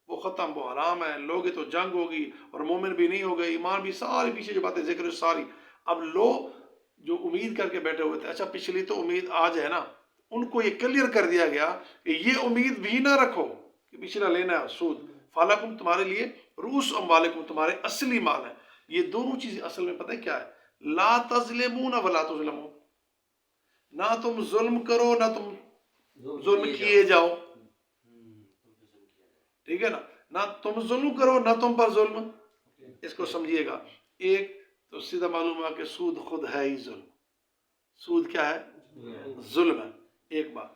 وہ ختم، وہ حرام ہے. لوگے تو جنگ ہوگی، اور مومن بھی نہیں ہوگئے، ایمان بھی، ساری پیچھے جو باتیں ذکر ساری. اب لو جو امید کر کے بیٹھے ہوئے تھے، اچھا پچھلی تو امید آج ہے نا، ان کو یہ کلیئر کر دیا گیا کہ یہ امید بھی نہ رکھو کہ پچھلا لینا ہے سود. فَلَكُمْ، تمہارے لیے، رؤوس اموالکم، تمہارے اصلی مال ہے. یہ دونوں چیزیں اصل میں پتہ ہے کیا ہے؟ لا تظلمون ولا تظلمون، نہ تم ظلم کرو نہ تم ظلم کیے جاؤ. ٹھیک ہے نا، نہ تم ظلم کرو نہ تم پر ظلم. اس کو سمجھیے گا. ایک تو سیدھا معلوم ہوا کہ سود خود ہے ہی ظلم. سود کیا ہے؟ ظلم ہے. ایک بات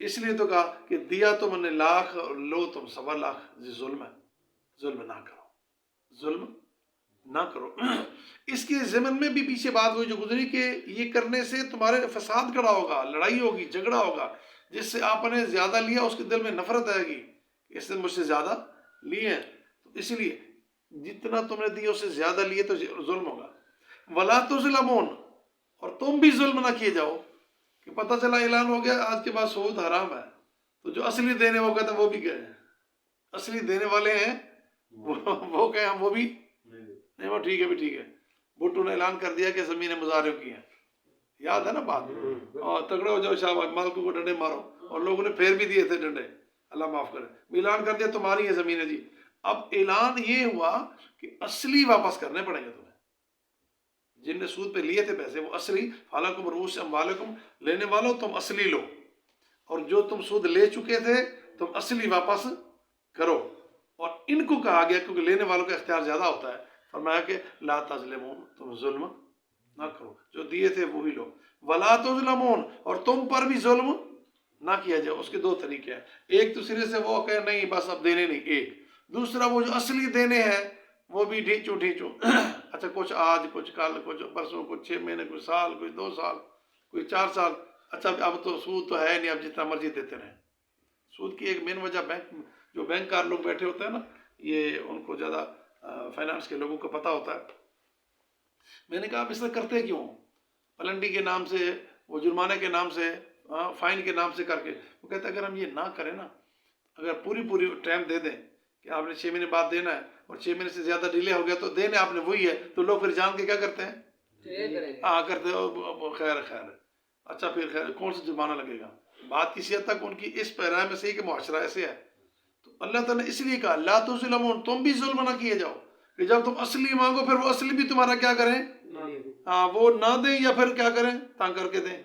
اس لیے تو کہا کہ دیا تم نے لاکھ، لو تم 1.25 یہ ظلم ہے. ظلم نہ کرو، ظلم نہ کرو. اس کے ضمن میں بھی پیچھے بات ہوئی جو گزری کہ یہ کرنے سے تمہارے فساد کھڑا ہوگا، لڑائی ہوگی، جھگڑا ہوگا. جس سے آپ نے زیادہ لیا اس کے دل میں نفرت آئے گی، اس نے مجھ سے زیادہ لیے ہیں. تو اس لیے جتنا تم نے دیا اس سے زیادہ لیے تو ظلم ہوگا. ولا تظلمون، اور تم بھی ظلم نہ کیے جاؤ کہ پتہ چلا اعلان ہو گیا آج کے بعد سود حرام ہے، تو جو اصلی دینے وہ کہتے ہیں وہ بھی کہیں، اصلی دینے والے ہیں وہ کہیں ہم وہ بھی نہیں، وہ ٹھیک ہے بھی ٹھیک ہے. بھٹو نے اعلان کر دیا کہ زمینیں مظاہروں کی ہیں، یاد ہے نا بات. اور تگڑے ہو جاؤ شاہ مالکوں کو ڈنڈے مارو، اور لوگوں نے پھیر بھی دیے تھے ڈنڈے، اللہ معاف کرے. اعلان کر دیا تمہاری ہیں زمینیں جی. اب اعلان یہ ہوا کہ اصلی واپس کرنے پڑیں گے تمہیں. جن نے سود پہ لیے تھے پیسے وہ اصلی. فَلَكُمْ رُؤُوسُ أَمْوَالِكُمْ، لینے والوں تم اصلی لو، اور جو تم سود لے چکے تھے تم اصلی واپس کرو. اور ان کو کہا گیا کیونکہ لینے والوں کا اختیار زیادہ ہوتا ہے، فرمایا کہ لا تظلمون، تم ظلم نہ کرو، جو دیے تھے وہی لو. ولا تظلمون، اور تم پر بھی ظلم نہ کیا جائے. اس کے دو طریقے ہیں. ایک دوسرے سے وہ کہ نہیں بس اب دینے نہیں، ایک دوسرا وہ جو اصلی دینے ہیں وہ بھی ڈھینچو اچھا کچھ آج، کچھ کل، کچھ پرسوں، کچھ 6 مہینے، کچھ سال، کوئی 2 سال، کوئی 4 سال. اچھا اب تو سود تو ہے نہیں، اب جتنا مرضی دیتے رہیں. سود کی ایک مین وجہ بینک کار لوگ بیٹھے ہوتے ہیں نا، یہ ان کو زیادہ فائنانس کے لوگوں کو پتہ ہوتا ہے. میں نے کہا آپ اس طرح کرتے کیوں؟ پلنڈی کے نام سے، وہ جرمانے کے نام سے، فائن کے نام سے کر کے. وہ کہتا ہے اگر ہم یہ نہ کریں نا، اگر پوری ٹائم دے دیں کہ آپ نے 6 مہینے بعد دینا ہے اور 6 مہینے سے زیادہ ڈیلے ہو گیا تو دینے آپ نے وہی ہے، تو لوگ پھر جان کے کیا کرتے ہیں؟ یہ کریں گے. ہاں کرتے ہو، خیر ہے. اچھا پھر خیر کون سا جرمانہ لگے گا؟ بات کسی حد تک ان کی اس پیرائے میں صحیح کہ معاشرہ ایسے ہے. تو اللہ تعالیٰ نے اس لیے کہا لا تظلمون، تم بھی ظلم نہ کیے جاؤ، کہ جب تم اصلی مانگو پھر وہ اصلی بھی تمہارا کیا کریں؟ ہاں وہ نہ دیں یا پھر کیا کریں؟ تنگ کر کے دیں،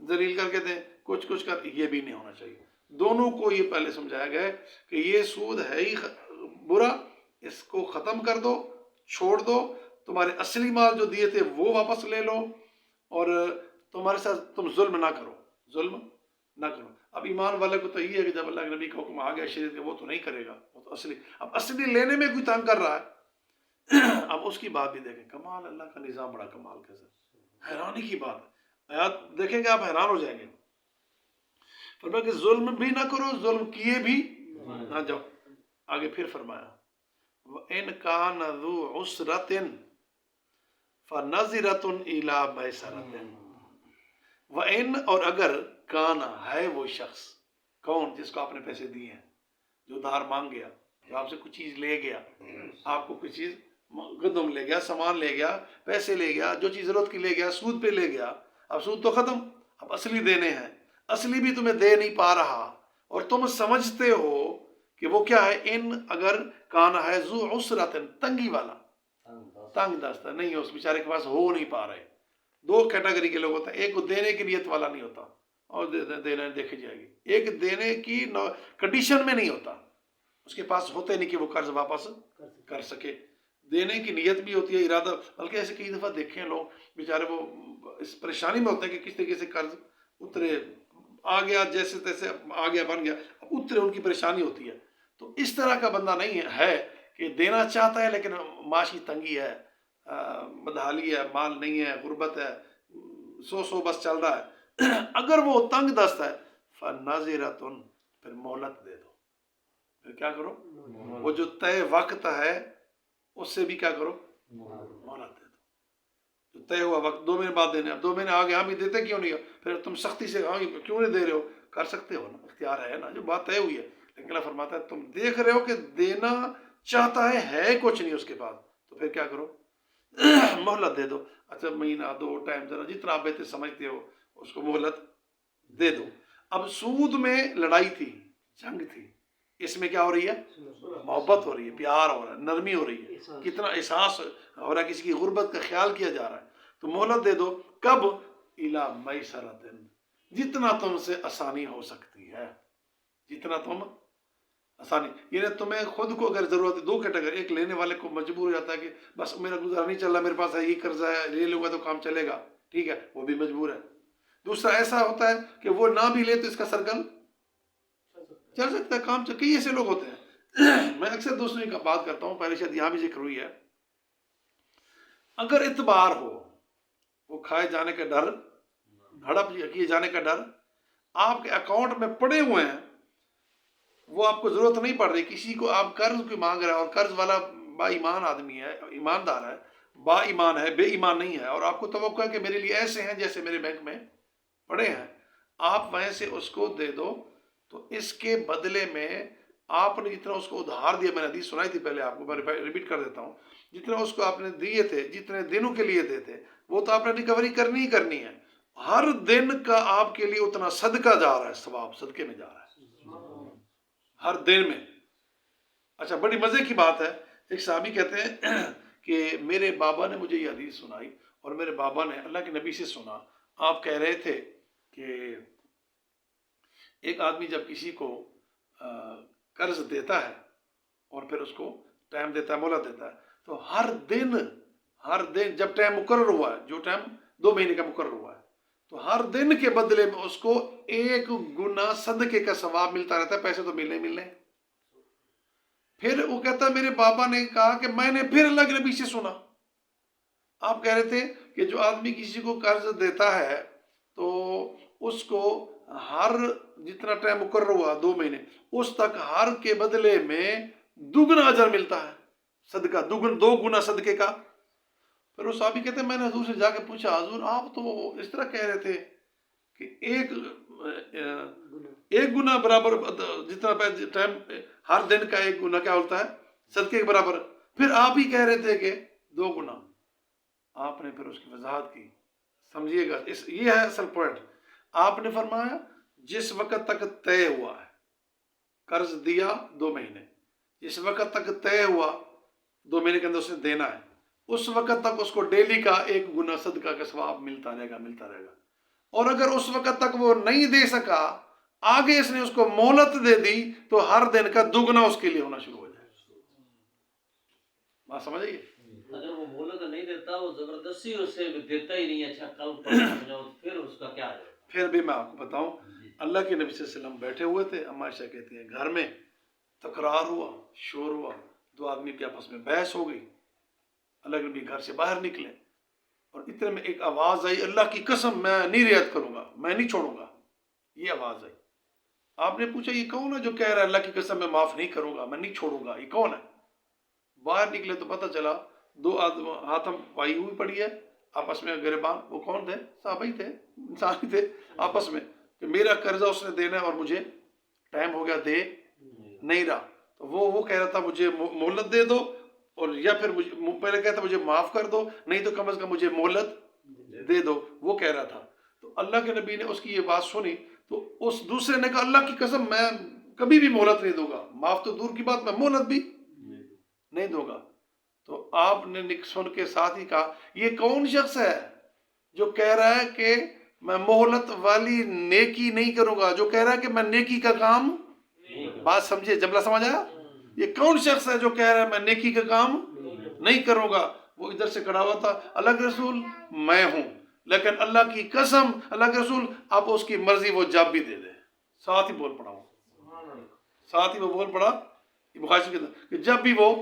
ذلیل کر کے دیں، کچھ کر. یہ بھی نہیں ہونا چاہیے. دونوں کو یہ پہلے سمجھایا گیا ہے کہ یہ سود ہے ہی برا، اس کو ختم کر دو، چھوڑ دو. تمہارے اصلی مال جو دیے تھے وہ واپس لے لو، اور تمہارے ساتھ تم ظلم نہ کرو، ظلم نہ کرو. اب ایمان والے کو تو یہ ہے کہ جب اللہ کے نبی کا حکم آ گیا شریعت کا، وہ تو نہیں کرے گا، وہ تو اصلی. اب اصلی لینے میں کوئی تنگ کر رہا ہے، اب اس کی بات بھی دیکھیں. کمال، اللہ کا نظام بڑا کمال کا ہے، حیرانی کی بات ہے. آیات دیکھیں گے آپ حیران ہو جائیں گے. فرمایا کہ ظلم بھی نہ کرو، ظلم کیے بھی نہ جاؤ. آگے پھر فرمایا وَإِنْ كَانَ ذُو عُسْرَةٍ فَنَظِرَةٌ إِلَىٰ مَيْسَرَةٍ. وَإِنْ، اور اگر کانا ہے وہ شخص، کون؟ جس کو آپ نے پیسے دیے ہیں، جو ادھار مانگ گیا، جو آپ سے کچھ چیز لے گیا، آپ کو کچھ چیز گندم لے گیا، سامان لے گیا، پیسے لے گیا، جو چیز ضرورت کی لے گیا، سود پہ لے گیا. اب سود تو ختم، اب اصلی دینے ہیں. اصلی بھی تمہیں دے نہیں پا رہا اور تم سمجھتے ہو کہ وہ کیا ہے. ان اگر کانا ہے ذو عسرت، تنگی والا، تنگ دست ہے، نہیں ہے اس بیچارے کے پاس، ہو نہیں پا رہے. دو کیٹیگری کے لوگ ہوتے ہیں، ایک کو دینے کی نیت والا نہیں ہوتا اور دینے دیکھی جائے گی. ایک دینے کی کنڈیشن میں نہیں ہوتا، اس کے پاس ہوتے نہیں کہ وہ قرض واپس کر سکے. دینے کی نیت بھی ہوتی ہے، ارادہ. بلکہ ایسے کئی دفعہ دیکھیں لوگ بیچارے وہ اس پریشانی میں ہوتے ہیں کہ کس طریقے سے قرض اترے، آ گیا جیسے تیسے آ گیا بن گیا، اب اترے ان کی پریشانی ہوتی ہے. تو اس طرح کا بندہ نہیں ہے کہ دینا چاہتا ہے لیکن معاشی تنگی ہے، بدحالی ہے، مال نہیں ہے، غربت ہے، سو بس چل رہا ہے. اگر وہ تنگ دست ہے فَنَظِرَةٌ، پھر مہلت دے دو. پھر کیا کرو؟ وہ جو طے وقت ہے اس سے بھی کیا کرو؟ مہلت دے دو. جو طے ہوا وقت 2 مہینے بعد دینے، اب 2 مہینے آگے، ہم ہی دیتے کیوں نہیں ہو؟ پھر تم سختی سے کیوں نہیں دے رہے ہو؟ کر سکتے ہو نا، اختیار ہے نا، جو بات طے ہوئی ہے. لیکن اللہ فرماتا ہے تم دیکھ رہے ہو کہ دینا چاہتا ہے کچھ نہیں اس کے پاس، تو پھر کیا کرو؟ مہلت دے دو. اچھا مہینہ 2 ٹائم، ذرا جتنا آپ بہتر سمجھتے ہو اس کو مہلت دے دو. اب سود میں لڑائی تھی، جنگ تھی، اس میں کیا ہو رہی ہے؟ محبت ہو رہی ہے، پیار ہو رہا ہے، نرمی ہو رہی ہے، کتنا احساس ہو رہا ہے، کسی کی غربت کا خیال کیا جا رہا ہے. تو مہلت دے دو. کب؟ اِلیٰ مَیْسَرَةٍ، جتنا تم سے آسانی ہو سکتی ہے، جتنا تم آسانی. یعنی تمہیں خود کو اگر ضرورت ہے، 2 کیٹیگری. ایک لینے والے کو مجبور ہو جاتا ہے کہ بس میرا گزارا نہیں چل رہا، میرے پاس ہے یہ قرضہ ہے، لے لوں گا تو کام چلے گا، ٹھیک ہے، وہ بھی مجبور ہے. دوسرا ایسا ہوتا ہے کہ وہ نہ بھی لے تو اس کا سرکل چل سکتا ہے، کام چل. کئی ایسے لوگ ہوتے ہیں. میں اکثر دوستوں کی بات کرتا ہوں، پہلے شاید یہاں بھی ذکر ہوئی ہے. اگر اعتبار ہو، وہ کھائے جانے کا ڈر، ہڑپ کیے جانے کا ڈر، آپ کے اکاؤنٹ میں پڑے ہوئے ہیں، وہ آپ کو ضرورت نہیں پڑ رہی، کسی کو آپ قرض کو مانگ رہے ہیں، اور قرض والا با ایمان آدمی ہے، ایماندار ہے، با ایمان ہے، بے ایمان نہیں ہے، اور آپ کو توقع ہے کہ میرے لیے ایسے ہیں جیسے میرے بینک میں پڑے ہیں، آپ وہیں سے اس کو دے دو. تو اس کے بدلے میں آپ نے جتنا اس کو ادھار دیا، میں نے حدیث سنائی تھی پہلے، آپ کو میں ریپیٹ کر دیتا ہوں، جتنا اس کو آپ نے دیے تھے، جتنے دنوں کے لیے دیے تھے، وہ تو آپ نے ریکوری کرنی ہی کرنی ہے. ہر دن کا آپ کے لیے اتنا صدقہ جا رہا ہے، ثواب صدقے میں جا رہا ہے ہر دن میں. اچھا بڑی مزے کی بات ہے، ایک صحابی کہتے ہیں کہ میرے بابا نے مجھے یہ حدیث سنائی، اور میرے بابا نے اللہ کے نبی سے سنا. آپ کہہ رہے تھے کہ ایک آدمی جب کسی کو قرض دیتا ہے اور پھر اس کو ٹائم دیتا ہے، مہلت دیتا ہے، تو ہر دن جب ٹائم مقرر ہوا ہے، جو ٹائم 2 مہینے کا مقرر ہوا ہے، تو ہر دن کے بدلے میں اس کو 1 گنا صدقے کا ثواب ملتا رہتا ہے. پیسے تو ملنے. پھر وہ کہتا ہے میرے بابا نے کہا کہ میں نے پھر اللہ کے نبی سے سنا. آپ کہہ رہے تھے کہ جو آدمی کسی کو قرض دیتا ہے تو اس کو ہر جتنا ٹائم مقرر ہوا 2 مہینے، اس تک ہر کے بدلے میں 2 گنا اجر ملتا ہے، صدقہ 2 گنا صدقے کا. پھر وہ صحابی کہتے ہیں میں نے حضور سے جا کے پوچھا، حضور آپ تو اس طرح کہہ رہے تھے کہ ایک گنا برابر جتنا ٹائم ہر دن کا ایک گنا کیا ہوتا ہے صدقے کے برابر. پھر آپ ہی کہہ رہے تھے کہ 2 گنا. آپ نے پھر اس کی وضاحت کی. سمجھیے گا یہ ہے اصل پوائنٹ. آپ نے فرمایا جس وقت تک طے ہوا ہے قرض دیا 2 مہینے، جس وقت تک طے ہوا 2 مہینے کے اندر اس نے دینا ہے، اس وقت تک اس کو ڈیلی کا 1 گنا صدقہ کا ثواب ملتا رہے گا. اور اگر اس وقت تک وہ نہیں دے سکا، آگے اس نے اس کو مہلت دے دی، تو ہر دن کا 2 گنا اس کے لیے ہونا شروع ہو جائے. بات سمجھ آئیے؟ اگر وہ مہلت نہیں دیتا، وہ زبردستی اسے دیتا ہی نہیں، اچھا کل پڑھ جاؤ، پھر اس کا کیا ہے؟ پھر بھی میں آپ کو بتاؤں، اللہ کے نبی صلی اللہ علیہ وسلم بیٹھے ہوئے تھے. اما عائشہ کہتی ہیں گھر میں تکرار ہوا، شور ہوا، 2 آدمی کے آپس میں بحث ہو گئی. اللہ کے نبی گھر سے باہر نکلے اور اتنے میں ایک آواز آئی، اللہ کی قسم میں نہیں رعایت کروں گا، میں نہیں چھوڑوں گا. یہ آواز آئی. آپ نے پوچھا یہ کون ہے جو کہہ رہا ہے اللہ کی قسم میں معاف نہیں کروں گا، میں نہیں چھوڑوں گا، یہ کون ہے؟ باہر نکلے تو پتہ چلا 2 آدمی ہاتھم پائی ہوئی پڑی ہے آپس میں گریبان. وہ کون تھے؟ صحابہ ہی تھے، انسان ہی تھے آپس میں، کہ میرا قرضہ اس نے دینا ہے اور مجھے ٹائم ہو گیا دے نہیں رہا. تو وہ کہہ رہا تھا مجھے مہلت دے دو، اور یا پھر پہلے کہتا مجھے معاف کر دو، نہیں تو کم از کم مجھے مہلت دے دو، وہ کہہ رہا تھا. تو اللہ کے نبی نے اس کی یہ بات سنی تو اس دوسرے نے کہا اللہ کی قسم میں کبھی بھی مہلت نہیں دوں گا، معاف تو دور کی بات میں مہلت بھی نہیں دوں گا. تو آپ نے سن کے ساتھ ہی کہا یہ کون شخص ہے جو کہہ رہا ہے کہ میں مہلت والی نیکی نہیں کروں گا، جو کہہ رہا ہے کہ میں نیکی کا کام، بات سمجھے، جملہ سمجھ آیا؟ یہ کون شخص ہے جو کہہ رہا ہے میں نیکی کا کام نہیں کروں گا؟ وہ ادھر سے کھڑا ہوا تھا، اللہ کے رسول میں ہوں، لیکن اللہ کی قسم اللہ کے رسول آپ اس کی مرضی وہ جب بھی دے دے. ساتھ ہی بول پڑا ہوں، ساتھ ہی وہ بول پڑا بخاری کے کہ جب بھی وہ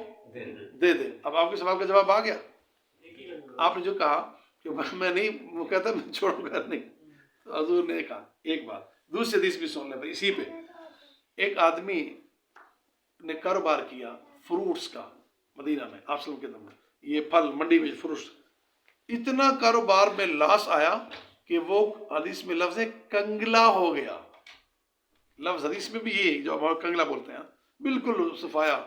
دے دے. اب آپ کے سوال کا جواب آ گیا. آپ نے جو کہا کہ میں نہیں، وہ کہتا میں چھوڑوں گا نہیں. تو حضور نے کہا ایک بات، دوسری حدیث بھی سن لیں اسی پہ. ایک آدمی نے کاروبار کیا فروٹس کا مدینہ میں، آپ سلم کے دم، یہ پھل منڈی میں فروٹس، اتنا کاروبار میں لاس آیا کہ وہ حدیث میں لفظ کنگلا ہو گیا. لفظ حدیث میں بھی یہ جو ہم کنگلا بولتے ہیں، بالکل صفایا،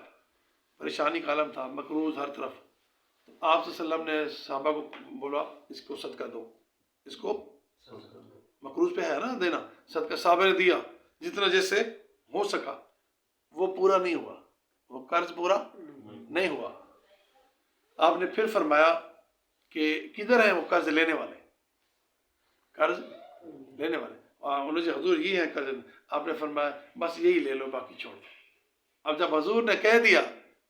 پریشانی کا عالم تھا، مقروض ہر طرف. تو آپ صلی اللہ علیہ وسلم نے صحابہ کو بولا اس کو صدقہ دو، اس کو مقروض پہ ہے نا دینا، صدقہ. صحابہ نے دیا جتنا جیسے ہو سکا. وہ پورا نہیں ہوا، وہ قرض پورا نہیں ہوا. آپ نے پھر فرمایا کہ کدھر ہیں وہ قرض لینے والے، قرض لینے والے؟ انہوں نے حضور یہ ہے قرض. آپ نے فرمایا بس یہی لے لو باقی چھوڑ دو. اب جب حضور نے کہہ دیا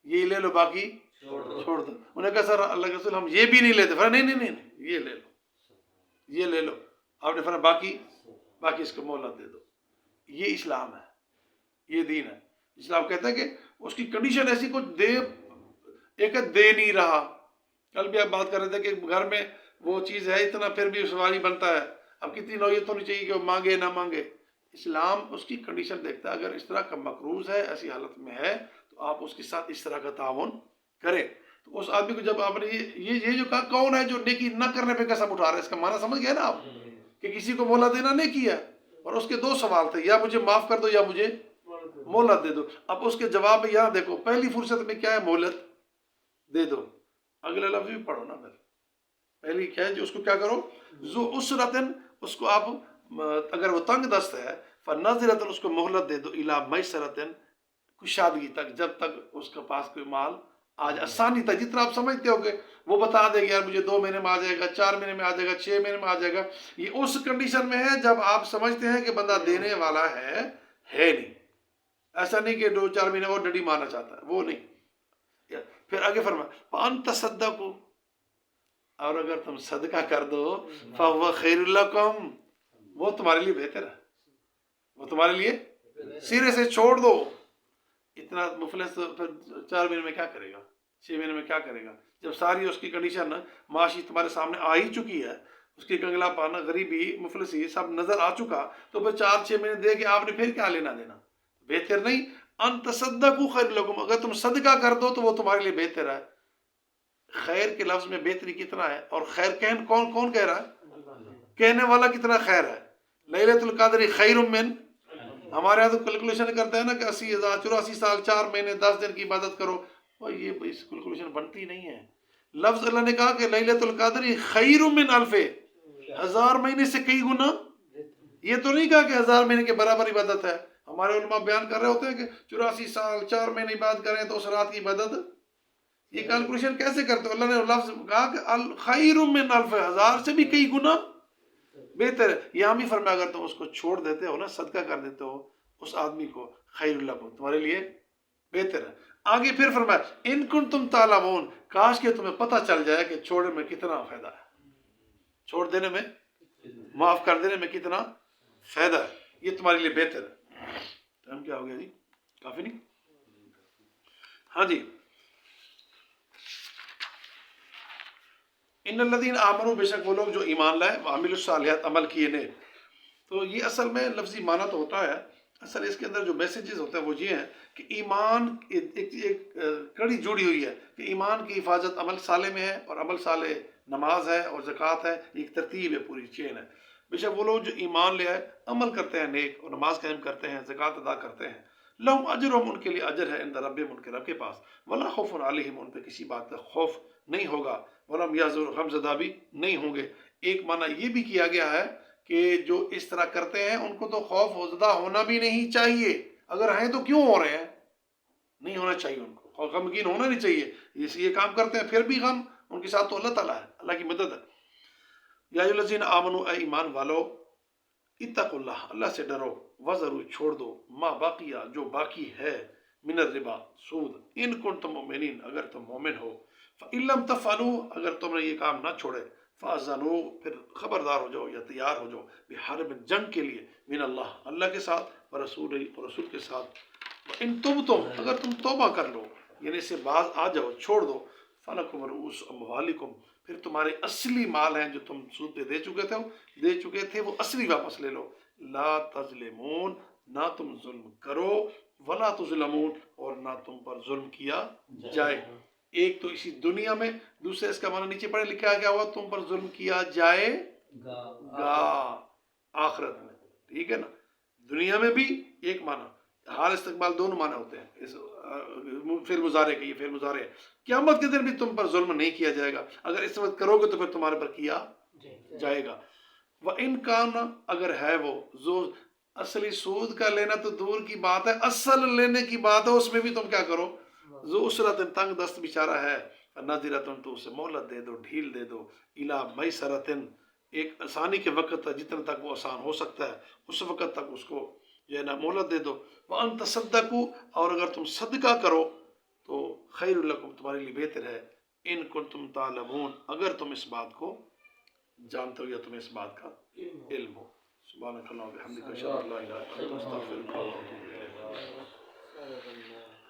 یہی لے لو باقی چھوڑ دو، انہوں نے کہا سر اللہ کے رسول ہم یہ بھی نہیں لیتے. فرمایا نہیں یہ لے لو، یہ لے لو. آپ نے فرمایا باقی اس کو مہلت دے دو. یہ اسلام ہے، یہ دین ہے. اسلام کہتا ہے کہ اس کی کنڈیشن ایسی کچھ دے نہیں رہا. کل بھی آپ بات کر رہے تھے کہ گھر میں وہ چیز ہے اتنا پھر بھی سواری بنتا ہے. اب کتنی نوعیت ہونی چاہیے کہ وہ مانگے نہ مانگے. اسلام اس کی کنڈیشن دیکھتا ہے، اگر اس طرح کا مقروض ہے، ایسی حالت میں ہے، تو آپ اس کے ساتھ اس طرح کا تعاون کریں. تو اس آدمی کو جب آپ نے یہ جو کہا کون ہے جو نیکی نہ کرنے پہ قسم اٹھا رہا ہے، اس کا معنی سمجھ گئے نا آپ کہ کسی کو مہلت دینا نیکی ہے. اور اس کے 2 سوال تھے، یا مجھے معاف کر دو یا مجھے مہلت دے دو. اب اس کے جواب میں یہاں دیکھو، پہلی فرصت میں کیا ہے؟ مہلت دے دو. اگلا لفظ بھی پڑھو نا. پھر پہلی کیا ہے جو اس کو کیا کرو؟ ذو عسرتن، اس کو آپ اگر وہ تنگ دست ہے فنظرتن، اس کو مہلت دے دو، الی میسرتن، کشادگی تک، جب تک اس کے پاس کوئی مال آج آسانی تک، جتنا آپ سمجھتے ہو کہ وہ بتا دے گا یار مجھے 2 مہینے میں آ جائے گا، 4 مہینے میں آ جائے گا، 6 مہینے میں آ جائے گا. یہ اس کنڈیشن میں ہے جب آپ سمجھتے ہیں کہ بندہ دینے والا ہے نہیں. ایسا نہیں کہ 2-4 مہینے اور ڈڈی مارنا چاہتا ہے، وہ نہیں. پھر آگے فرمایا فان تصدقوا، اور اگر تم صدقہ کر دو فهو خیر لکم، وہ تمہارے لیے بہتر ہے، وہ تمہارے لیے سرے سے چھوڑ دو. اتنا مفلس پھر 4 مہینے میں کیا کرے گا، 6 مہینے میں کیا کرے گا، جب ساری اس کی کنڈیشن معاشی تمہارے سامنے آ ہی چکی ہے، اس کی کنگلا پانا، غریبی، مفلسی سب نظر آ چکا. تو پھر 4-6 مہینے دے کے آپ نے پھر کیا لینا دینا؟ بہتر نہیں. ان تصدقوا خیر لکم، اگر تم صدقہ کر دو تو وہ تمہارے لیے بہتر ہے. خیر کے لفظ میں بہتری کتنا ہے، اور خیر کون کہہ رہا ہے؟ کہنے والا کتنا خیر ہے. لیلۃ القدر خیر من ہمارے یہاں تو کیلکولیشن کرتے ہیں نا کہ 80,000 84 سال 4 مہینے 10 دن کی عبادت کرو، اور یہ کیلکولیشن بنتی نہیں ہے. لفظ اللہ نے کہا کہ لیلۃ القدر خیر من الف، 1000 مہینے سے کئی گنا. یہ تو نہیں کہا کہ 1000 مہینے کے برابر عبادت ہے. ہمارے علماء بیان کر رہے ہوتے ہیں کہ 84 سال 4 مہینے عبادت کریں تو اس رات کی عبادت. یہ کیلکولیشن کیسے کرتے ہو؟ اللہ نے لفظ کہا کہ خیر من الف، 1000 سے بھی کئی گنا بہتر ہے. یہاں بھی فرمایا اگر تم اس کو چھوڑ دیتے ہو نا، صدقہ کر دیتے ہو اس آدمی کو، خیر لکم، تمہارے لیے بہتر ہے. آگے پھر فرمایا ان کنتم تعلمون، کاش کہ تمہیں پتہ چل جائے کہ چھوڑنے میں کتنا فائدہ ہے، چھوڑ دینے میں، معاف کر دینے میں کتنا فائدہ ہے، یہ تمہارے لیے بہتر ہے. ٹائم کیا ہو گیا جی؟ کافی نہیں؟ ہاں جی. ان الذین آمنوا، بے شک وہ لوگ جو ایمان لائے، وعملوا الصالحات، عمل کیے نے. تو یہ اصل میں لفظی معنی تو ہوتا ہے، اصل اس کے اندر جو میسیجز ہوتے ہیں وہ یہ ہیں کہ ایمان ایک کڑی جڑی ہوئی ہے کہ ایمان کی حفاظت عمل صالح میں ہے، اور عمل صالح نماز ہے اور زکوٰۃ ہے. ایک ترتیب ہے، پوری چین ہے. بے شک وہ لوگ جو ایمان لے آئے، عمل کرتے ہیں نیک، اور نماز قائم کرتے ہیں، زکوٰۃ ادا کرتے ہیں، لہم اجرہم، ان کے لیے اجر ہے، عند ربہم، ان کے رب کے پاس، ولا خوف علیہم، ان پہ کسی بات کا خوف نہیں ہوگا، ولم یحزنوا، غمزدہ بھی نہیں ہوں گے. ایک معنی یہ بھی کیا گیا ہے کہ جو اس طرح کرتے ہیں ان کو تو خوف و زدہ ہونا بھی نہیں چاہیے. اگر ہیں تو کیوں ہو رہے ہیں؟ نہیں ہونا چاہیے ان کو، غمگین ہونا نہیں چاہیے. یہ کام کرتے ہیں پھر بھی غم، ان کے ساتھ تو اللہ تعالیٰ ہے، اللہ کی مدد ہے. یا ایھا الذین آمنوا، اے ایمان والو، اتقوا اللہ، اللہ سے ڈرو، وذروا، چھوڑ دو، ما باقیہ، جو باقی ہے، من الربا، سود، ان کنتم مؤمنین، اگر تم مومن ہو. فإن لم تفعلوا، اگر تم نے یہ کام نہ چھوڑے، فأذنوا، پھر خبردار ہو جاؤ یا تیار ہو جاؤ، بحرب، جنگ کے لیے، من اللہ، اللہ کے ساتھ، ورسول، اور رسول کے ساتھ. ان تبتم، اگر تم توبہ کر لو، یعنی اس سے باز آ جاؤ، چھوڑ دو، فلکم رؤوس اموالکم، پھر تمہارے اصلی مال ہیں جو تم سود پہ دے چکے تھے وہ اصلی واپس لے لو. لا تظلمون، نہ تم ظلم کرو، ولا تظلمون، اور نہ تم پر ظلم کیا جائے. ایک تو اسی دنیا میں، دوسرے اس کا معنی نیچے پڑھے لکھا گیا ہوا تم پر ظلم کیا جائے گا آخرت میں. ٹھیک ہے نا؟ دنیا میں بھی ایک معنی، حال استقبال دونوں معنی ہوتے ہیں اس فعل مضارع کے. یہ فعل مضارع ہے. قیامت کے دن بھی تم پر ظلم نہیں کیا جائے گا، اگر اس وقت کرو گے تو پھر تمہارے پر کیا جائے گا. وَإِن كَانَ، اگر ہے وہ ذو، اصلی سود کا لینا تو دور کی بات ہے، اصل لینے کی بات ہے، اس میں بھی تم کیا کرو، ذو عسرۃ، تنگ دست بیچارہ ہے، فنظرۃ، تو اسے مہلت دے دو، ڈھیل دے دو، الی میسرۃ، ایک آسانی کے وقت تک، جتنے تک وہ آسان ہو سکتا ہے اس وقت تک اس کو جو ہے نا مہلت دے دو. وَأَن تَصَدَّقُوا، اور اگر تم صدقہ کرو تو خیر لکم، تمہارے لیے بہتر ہے، ان کنتم تعلمون، اگر تم اس بات کو جانتے ہو یا تمہیں اس بات کا علم ہو. سبحانک اللہم و بحمدک، اشہد ان لا الہ الا انت، استغفرک و اتوب الیک.